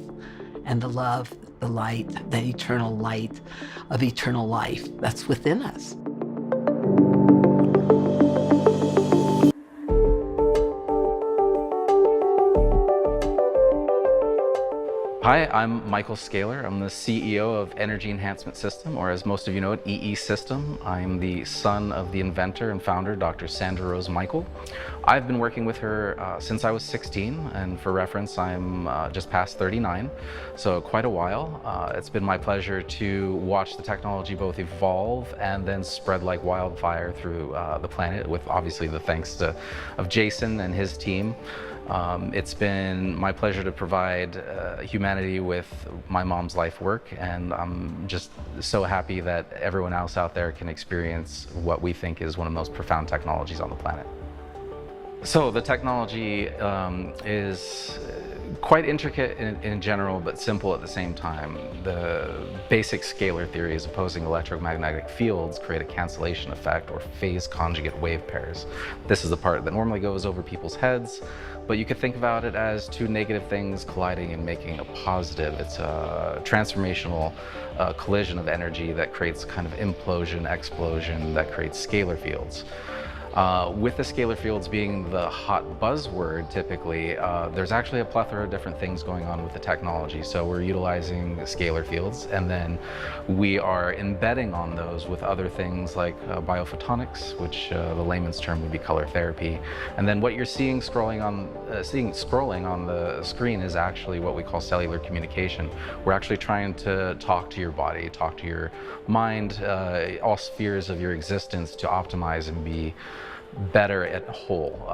and the love, the light, the eternal light of eternal life that's within us. Hi, I'm Michael Scaler. I'm the CEO of Energy Enhancement System, or as most of you know it, EESystem. I'm the son of the inventor and founder, Dr. Sandra Rose Michael. I've been working with her since I was 16, and for reference, I'm just past 39, so quite a while. It's been my pleasure to watch the technology both evolve and then spread like wildfire through the planet, with obviously the thanks of Jason and his team. It's been my pleasure to provide humanity with my mom's life work, and I'm just so happy that everyone else out there can experience what we think is one of the most profound technologies on the planet. So the technology is quite intricate in general, but simple at the same time. The basic scalar theories opposing electromagnetic fields create a cancellation effect or phase conjugate wave pairs. This is the part that normally goes over people's heads, but you could think about it as two negative things colliding and making a positive. It's a transformational collision of energy that creates a kind of implosion, explosion that creates scalar fields. With the scalar fields being the hot buzzword typically, there's actually a plethora of different things going on with the technology. So we're utilizing scalar fields, and then we are embedding on those with other things like biophotonics, which the layman's term would be color therapy. And then what you're seeing scrolling on the screen is actually what we call cellular communication. We're actually trying to talk to your body, talk to your mind, all spheres of your existence to optimize and be better at whole.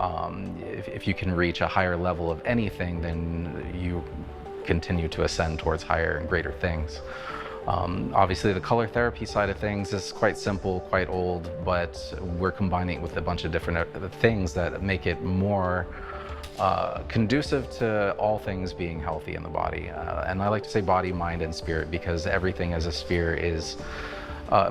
If you can reach a higher level of anything, then you continue to ascend towards higher and greater things. Obviously, the color therapy side of things is quite simple, quite old, but we're combining it with a bunch of different things that make it more conducive to all things being healthy in the body. And I like to say body, mind, and spirit, because everything as a sphere is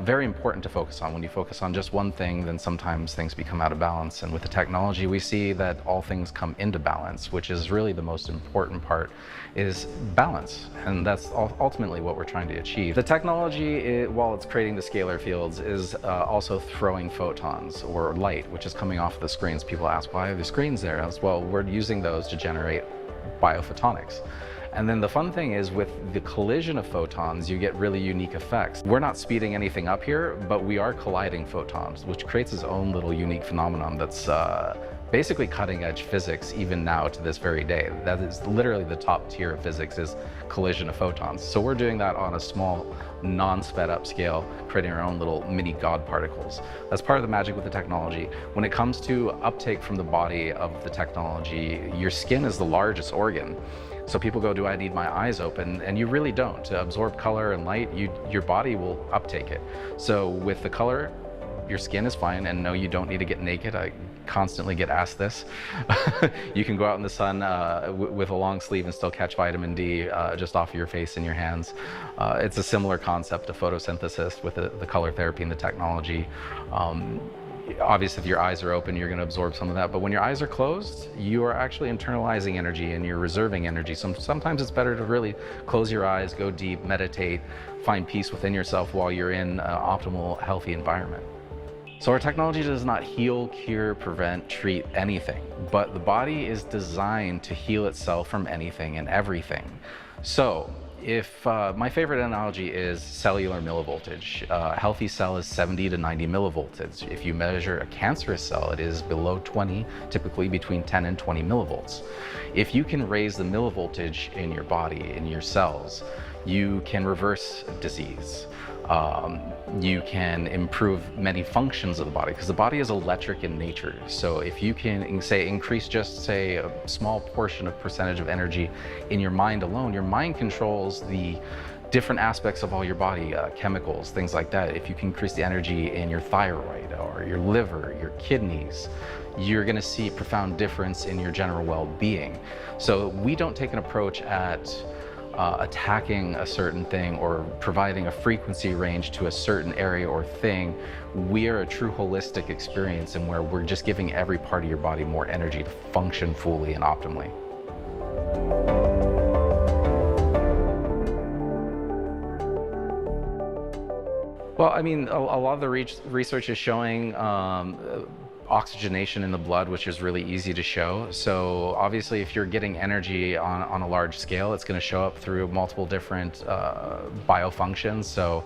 very important to focus on. When you focus on just one thing, then sometimes things become out of balance. And with the technology, we see that all things come into balance, which is really the most important part, is balance. And that's ultimately what we're trying to achieve. The technology, while it's creating the scalar fields, is also throwing photons or light, which is coming off the screens. People ask, why are the screens there? Well, we're using those to generate biophotonics. And then the fun thing is with the collision of photons, you get really unique effects. We're not speeding anything up here, but we are colliding photons, which creates its own little unique phenomenon that's basically cutting edge physics even now to this very day. That is literally the top tier of physics, is collision of photons. So we're doing that on a small, non-sped up scale, creating our own little mini God particles. That's part of the magic with the technology. When it comes to uptake from the body of the technology, your skin is the largest organ. So people go, do I need my eyes open? And you really don't. To absorb color and light, your body will uptake it. So with the color, your skin is fine, and no, you don't need to get naked. I constantly get asked this. You can go out in the sun with a long sleeve and still catch vitamin D just off your face and your hands. It's a similar concept of photosynthesis with the color therapy and the technology. Obviously, if your eyes are open, you're going to absorb some of that. But when your eyes are closed, you are actually internalizing energy and you're reserving energy. So sometimes it's better to really close your eyes, go deep, meditate, find peace within yourself while you're in an optimal, healthy environment. So our technology does not heal, cure, prevent, treat anything, but the body is designed to heal itself from anything and everything. So if my favorite analogy is cellular millivoltage. A healthy cell is 70 to 90 millivolts. If you measure a cancerous cell, it is below 20, typically between 10 and 20 millivolts. If you can raise the millivoltage in your body, in your cells, you can reverse disease. You can improve many functions of the body, because the body is electric in nature. So if you can increase just a small portion of percentage of energy in your mind alone, your mind controls the different aspects of all your body, chemicals, things like that. If you can increase the energy in your thyroid or your liver, your kidneys, you're going to see profound difference in your general well-being. So we don't take an approach at attacking a certain thing or providing a frequency range to a certain area or thing. We are a true holistic experience, and where we're just giving every part of your body more energy to function fully and optimally. Well, I mean, a lot of the research is showing oxygenation in the blood, which is really easy to show. So obviously, if you're getting energy on a large scale, it's going to show up through multiple different biofunctions. So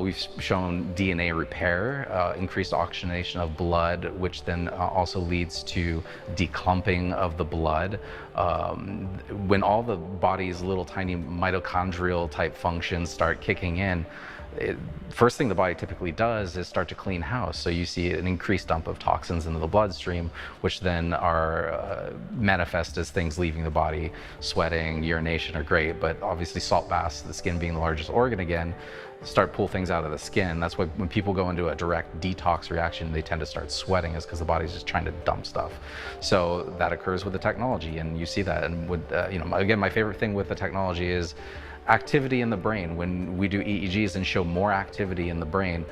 we've shown DNA repair, increased oxygenation of blood, which then also leads to declumping of the blood. When all the body's little tiny mitochondrial type functions start kicking in, first thing the body typically does is start to clean house. So you see an increased dump of toxins into the bloodstream, which then are manifest as things leaving the body. Sweating, urination are great, but obviously salt baths, the skin being the largest organ again, start pull things out of the skin. That's why when people go into a direct detox reaction, they tend to start sweating, is because the body's just trying to dump stuff. So that occurs with the technology, and you see that. And with again, my favorite thing with the technology is activity in the brain. When we do EEGs and show more activity in the brain,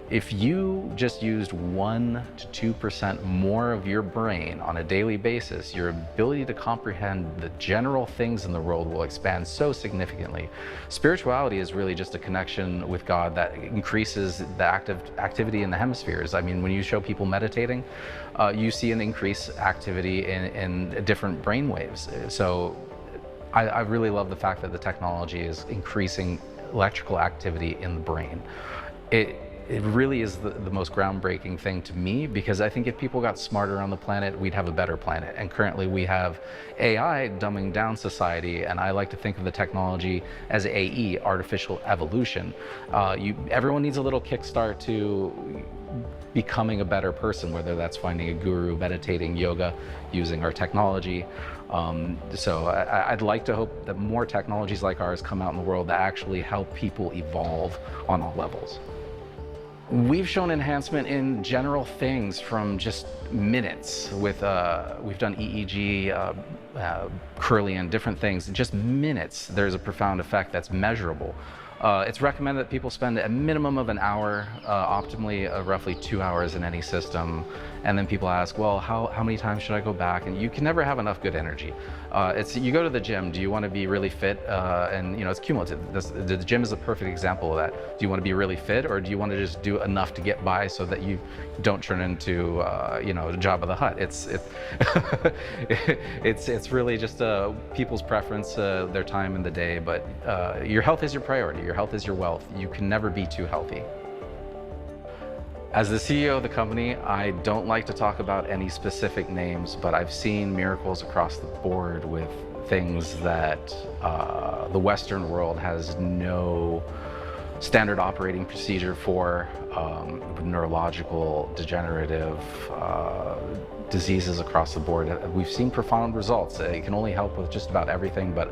if you just used 1 to 2% more of your brain on a daily basis, your ability to comprehend the general things in the world will expand so significantly. Spirituality is really just a connection with God that increases the activity in the hemispheres. I mean, when you show people meditating, you see an increased activity in different brain waves. So I really love the fact that the technology is increasing electrical activity in the brain. It really is the most groundbreaking thing to me, because I think if people got smarter on the planet, we'd have a better planet. And currently we have AI dumbing down society, and I like to think of the technology as AE, artificial evolution. Everyone needs a little kickstart to becoming a better person, whether that's finding a guru, meditating, yoga, using our technology. So I'd like to hope that more technologies like ours come out in the world that actually help people evolve on all levels. We've shown enhancement in general things from just minutes with, we've done EEG, Kirlian, different things, in just minutes. There's a profound effect that's measurable. It's recommended that people spend a minimum of an hour, optimally roughly 2 hours in any system. And then people ask, well, how many times should I go back? And you can never have enough good energy. You go to the gym, do you want to be really fit? And it's cumulative. The gym is a perfect example of that. Do you want to be really fit, or do you want to just do enough to get by so that you don't turn into Jabba the Hutt? It's really just people's preference, their time in the day. But your health is your priority. Your health is your wealth. You can never be too healthy. As the CEO of the company, I don't like to talk about any specific names, but I've seen miracles across the board with things that the Western world has no standard operating procedure for, neurological, degenerative diseases across the board. We've seen profound results. It can only help with just about everything, but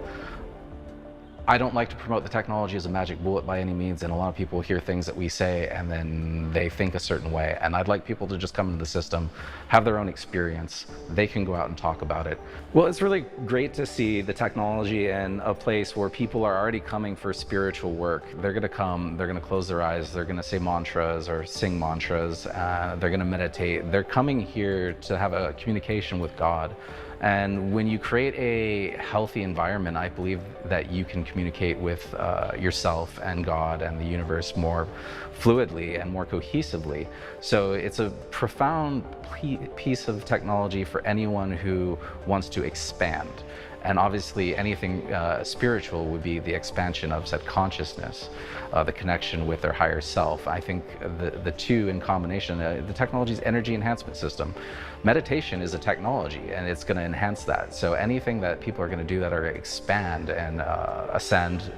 I don't like to promote the technology as a magic bullet by any means, and a lot of people hear things that we say and then they think a certain way, and I'd like people to just come into the system, have their own experience. They can go out and talk about it. Well, it's really great to see the technology in a place where people are already coming for spiritual work. They're going to come, they're going to close their eyes, they're going to say mantras or sing mantras, they're going to meditate. They're coming here to have a communication with God. And when you create a healthy environment, I believe that you can communicate with yourself and God and the universe more fluidly and more cohesively. So it's a profound piece of technology for anyone who wants to expand. And obviously anything spiritual would be the expansion of said consciousness, the connection with their higher self. I think the two in combination, the technology's energy enhancement system. Meditation is a technology and it's going to enhance that. So anything that people are going to do that are expand and ascend,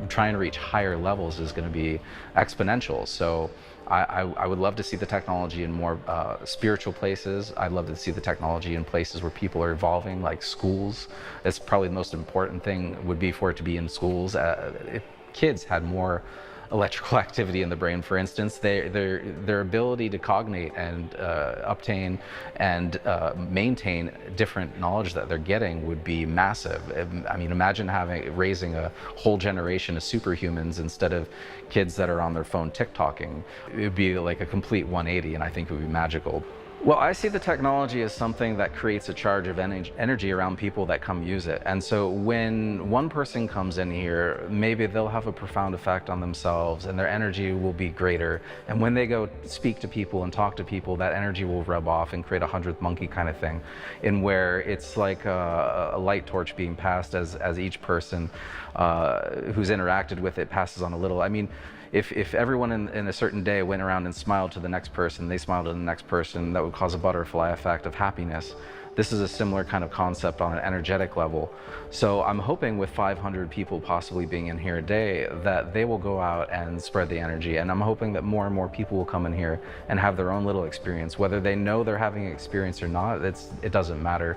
try and reach higher levels is going to be exponential. So I would love to see the technology in more spiritual places. I'd love to see the technology in places where people are evolving, like schools. That's probably the most important thing, would be for it to be in schools. If kids had more electrical activity in the brain, for instance, their ability to cognate and obtain and maintain different knowledge that they're getting would be massive. I mean, imagine raising a whole generation of superhumans instead of kids that are on their phone TikToking. It would be like a complete 180, and I think it would be magical. Well, I see the technology as something that creates a charge of energy around people that come use it. And so when one person comes in here, maybe they'll have a profound effect on themselves and their energy will be greater. And when they go speak to people and talk to people, that energy will rub off and create a 100th monkey kind of thing, in where it's like a light torch being passed as each person who's interacted with it passes on a little. I mean, if everyone in a certain day went around and smiled to the next person, they smiled to the next person, that would cause a butterfly effect of happiness. This is a similar kind of concept on an energetic level. So I'm hoping with 500 people possibly being in here a day, that they will go out and spread the energy. And I'm hoping that more and more people will come in here and have their own little experience. Whether they know they're having an experience or not, it doesn't matter.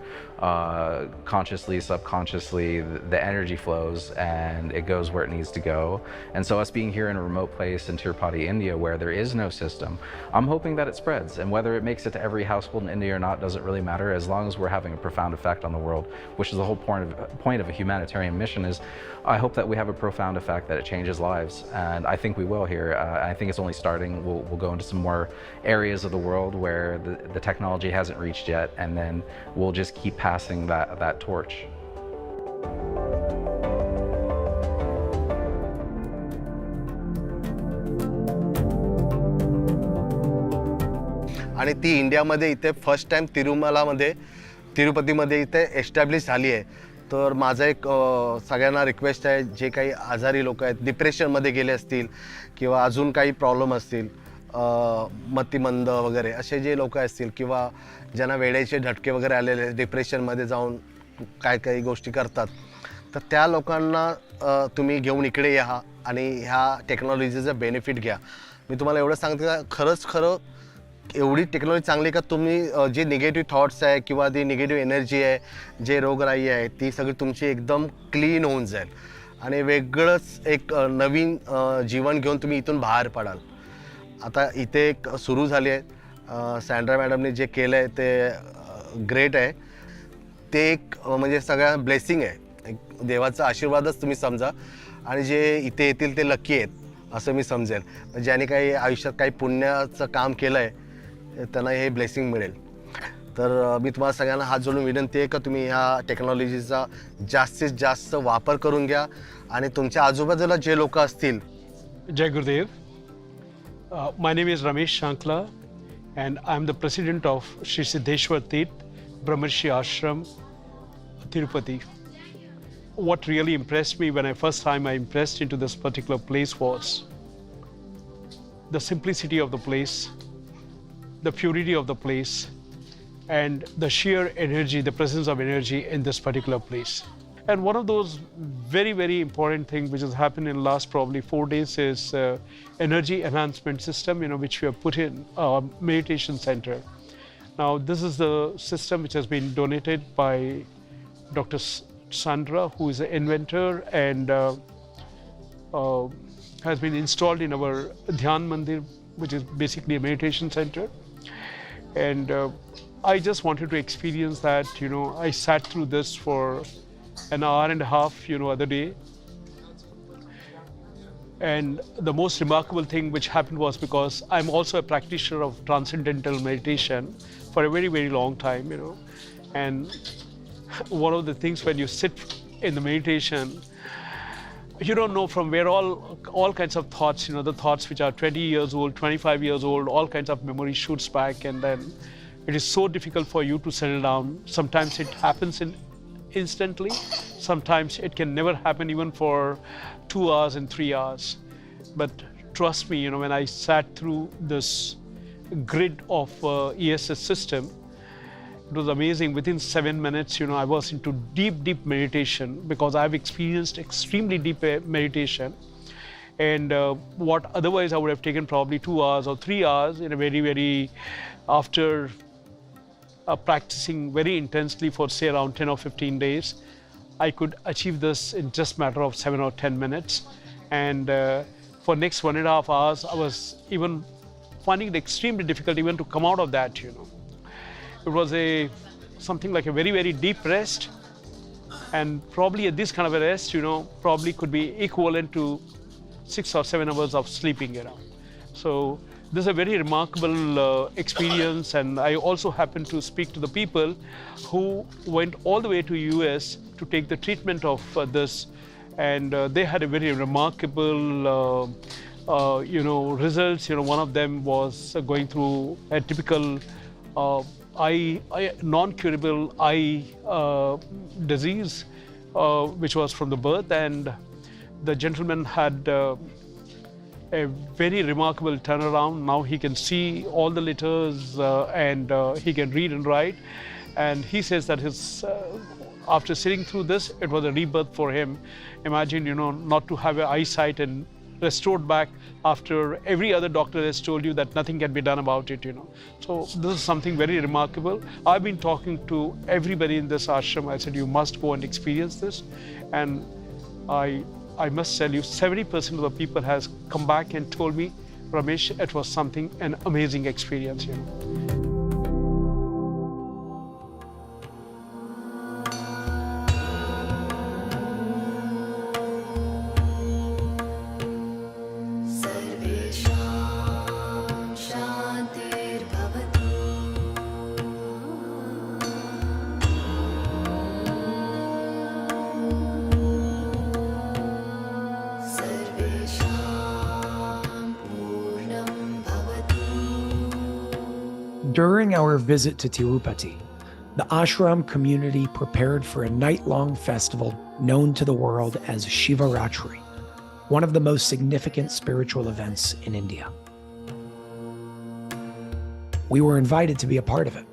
Consciously, subconsciously, the energy flows and it goes where it needs to go. And so us being here in a remote place in Tirupati, India, where there is no system, I'm hoping that it spreads. And whether it makes it to every household in India or not doesn't really matter, as long as we're having a profound effect on the world, which is the whole point of a humanitarian mission. Is I hope that we have a profound effect, that it changes lives, and I think we will here. I think it's only starting. We'll go into some more areas of the world where the technology hasn't reached yet, and then we'll just keep passing that torch. आणि ती इंडियामध्ये इथे first time तिरुपतीमध्ये इथे establish झाली आहे. तर माझा एक सगळ्यांना रिक्वेस्ट आहे, जे काही आजारी लोक आहेत, डिप्रेशनमध्ये गेले असतील किंवा अजून काही प्रॉब्लेम असतील, मतिमंद वगैरे असे जे लोक असतील, किंवा ज्यांना वेड्याचे झटके वगैरे आलेले, डिप्रेशनमध्ये जाऊन काही गोष्टी करतात, तर त्या लोकांना तुम्ही घेऊन इकडे या आणि ह्या टेक्नॉलॉजीचं बेनिफिट घ्या. मी तुम्हाला एवढं सांगते का खरंच एवढी टेक्नॉलॉजी चांगली का तुम्ही जे निगेटिव्ह थॉट्स आहे किंवा ती निगेटिव्ह एनर्जी आहे, जे रोगराई आहे, ती सगळी तुमची एकदम क्लीन होऊन जाईल आणि वेगळंच एक नवीन जीवन घेऊन तुम्ही इथून बाहेर पडाल. आता इथे एक सुरू झाली आहे, सँड्रा मॅडमने जे केलं आहे ते ग्रेट आहे. ते एक म्हणजे सगळ्या ब्लेसिंग आहे, एक देवाचा आशीर्वादच तुम्ही समजा. आणि जे इथे येतील ते लकी आहेत असं मी समजेल. ज्याने काही आयुष्यात काही पुण्याचं काम केलं आहे त्यांना हे ब्लेसिंग मिळेल. तर मी तुम्हाला सगळ्यांना हात जोडून विनंती आहे की तुम्ही ह्या टेक्नॉलॉजीचा जास्तीत जास्त वापर करून घ्या आणि तुमच्या आजूबाजूला जे लोक असतील. Jai Gurudev. My name is Ramesh Shankla and I'm the president of Sri Siddheshwar Tirth Brahmarshi Ashram, Tirupati. What really impressed me when I first time I impressed into this particular place was the simplicity of the place, the purity of the place, and the sheer energy, the presence of energy in this particular place. And one of those very, very important things which has happened in the last probably 4 days is energy enhancement system, which we have put in our meditation center. Now, this is the system which has been donated by Dr. Sandra, who is an inventor and has been installed in our Dhyan Mandir, which is basically a meditation center. And I just wanted to experience that. I sat through this for an hour and a half, other day. And the most remarkable thing which happened was because I'm also a practitioner of transcendental meditation for a very, very long time, And one of the things when you sit in the meditation, you don't know from where all kinds of thoughts, the thoughts which are 20 years old, 25 years old, all kinds of memory shoots back, and then it is so difficult for you to settle down. Sometimes it happens instantly. Sometimes it can never happen even for 2 hours and 3 hours. But trust me, when I sat through this grid of EESystem, it was amazing. Within 7 minutes, I was into deep, deep meditation because I've experienced extremely deep meditation. And what otherwise I would have taken probably 2 hours or 3 hours in a very, very, after practicing very intensely for say around 10 or 15 days, I could achieve this in just a matter of 7 or 10 minutes. And for next 1.5 hours, I was even finding it extremely difficult even to come out of that, It was something like a very, very deep rest. And probably this kind of a rest, probably could be equivalent to 6 or 7 hours of sleeping around. So this is a very remarkable experience, and I also happened to speak to the people who went all the way to US to take the treatment of this, and they had a very remarkable results. One of them was going through a typical non-curable eye disease, which was from the birth, and the gentleman had a very remarkable turnaround. Now he can see all the letters and he can read and write. And he says that after sitting through this, it was a rebirth for him. Imagine, not to have an eyesight and restored back after every other doctor has told you that nothing can be done about it, So this is something very remarkable. I've been talking to everybody in this ashram. I said, you must go and experience this. And I must tell you, 70% of the people has come back and told me, Ramesh, it was an amazing experience, During our visit to Tirupati, the ashram community prepared for a night-long festival known to the world as Shivaratri, one of the most significant spiritual events in India. We were invited to be a part of it.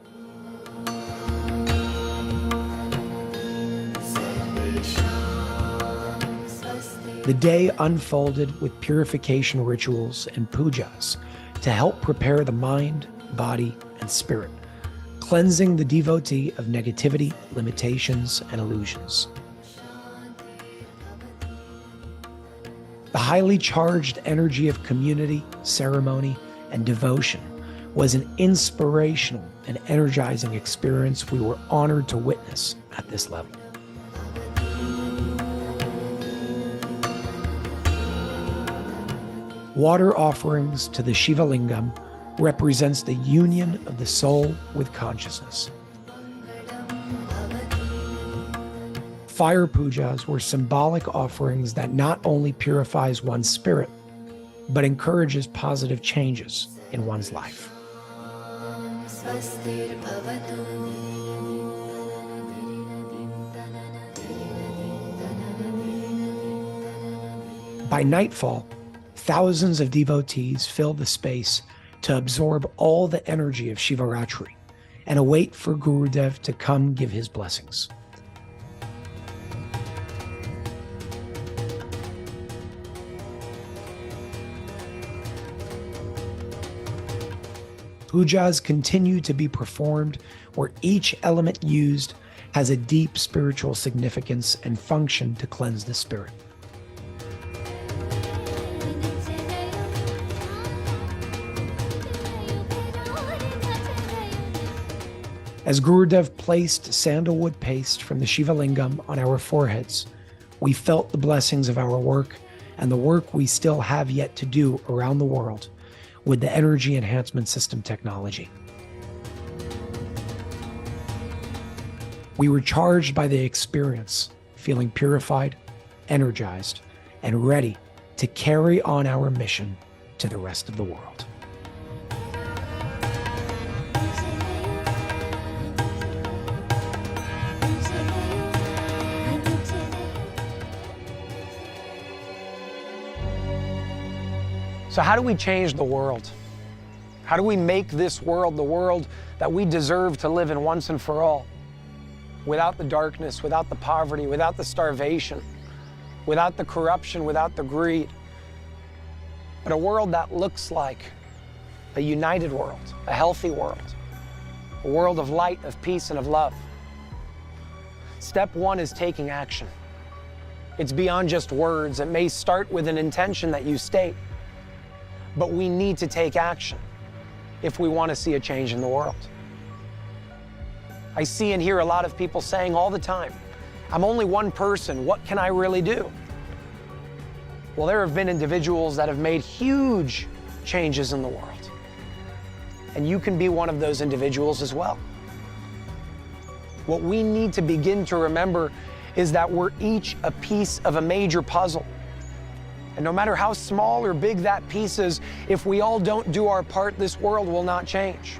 The day unfolded with purification rituals and pujas to help prepare the mind, body, and spirit, cleansing the devotee of negativity, limitations, and illusions. The highly charged energy of community, ceremony, and devotion was an inspirational and energizing experience we were honored to witness at this level. Water offerings to the Shiva Lingam represents the union of the soul with consciousness. Fire pujas were symbolic offerings that not only purifies one's spirit, but encourages positive changes in one's life. By nightfall, thousands of devotees fill the space to absorb all the energy of Shivaratri and await for Gurudev to come give his blessings. Pujas continue to be performed where each element used has a deep spiritual significance and function to cleanse the spirit. As Gurudev placed sandalwood paste from the Shiva Lingam on our foreheads, we felt the blessings of our work and the work we still have yet to do around the world with the energy enhancement system technology. We were charged by the experience, feeling purified, energized, and ready to carry on our mission to the rest of the world. So how do we change the world? How do we make this world the world that we deserve to live in once and for all? Without the darkness, without the poverty, without the starvation, without the corruption, without the greed. But a world that looks like a united world, a healthy world, a world of light, of peace, and of love. Step one is taking action. It's beyond just words. It may start with an intention that you state, but we need to take action if we want to see a change in the world. I see and hear a lot of people saying all the time, I'm only one person, what can I really do? Well, there have been individuals that have made huge changes in the world. And you can be one of those individuals as well. What we need to begin to remember is that we're each a piece of a major puzzle. And no matter how small or big that piece is, if we all don't do our part, this world will not change.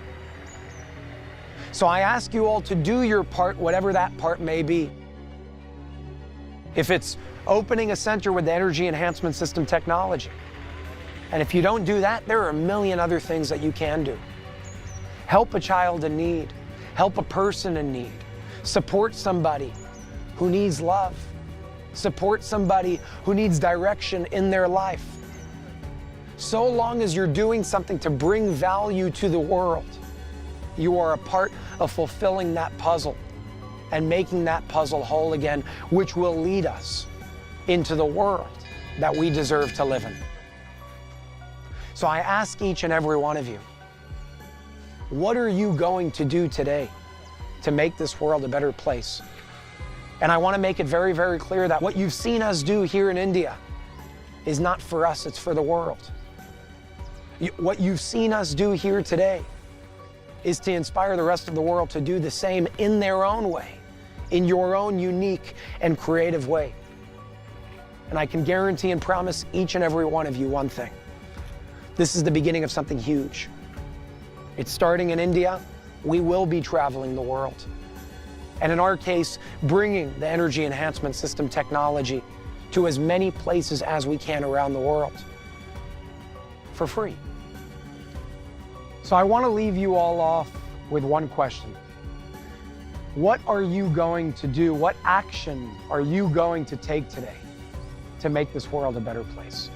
So I ask you all to do your part, whatever that part may be. If it's opening a center with the energy enhancement system technology, and if you don't do that, there are a million other things that you can do. Help a child in need, help a person in need, support somebody who needs love, support somebody who needs direction in their life. So long as you're doing something to bring value to the world, you are a part of fulfilling that puzzle and making that puzzle whole again, which will lead us into the world that we deserve to live in. So I ask each and every one of you, what are you going to do today to make this world a better place? And I want to make it very, very clear that what you've seen us do here in India is not for us, it's for the world. What you've seen us do here today is to inspire the rest of the world to do the same in their own way, in your own unique and creative way. And I can guarantee and promise each and every one of you one thing. This is the beginning of something huge. It's starting in India. We will be traveling the world. And in our case, bringing the energy enhancement system technology to as many places as we can around the world for free. So I want to leave you all off with one question. What are you going to do? What action are you going to take today to make this world a better place?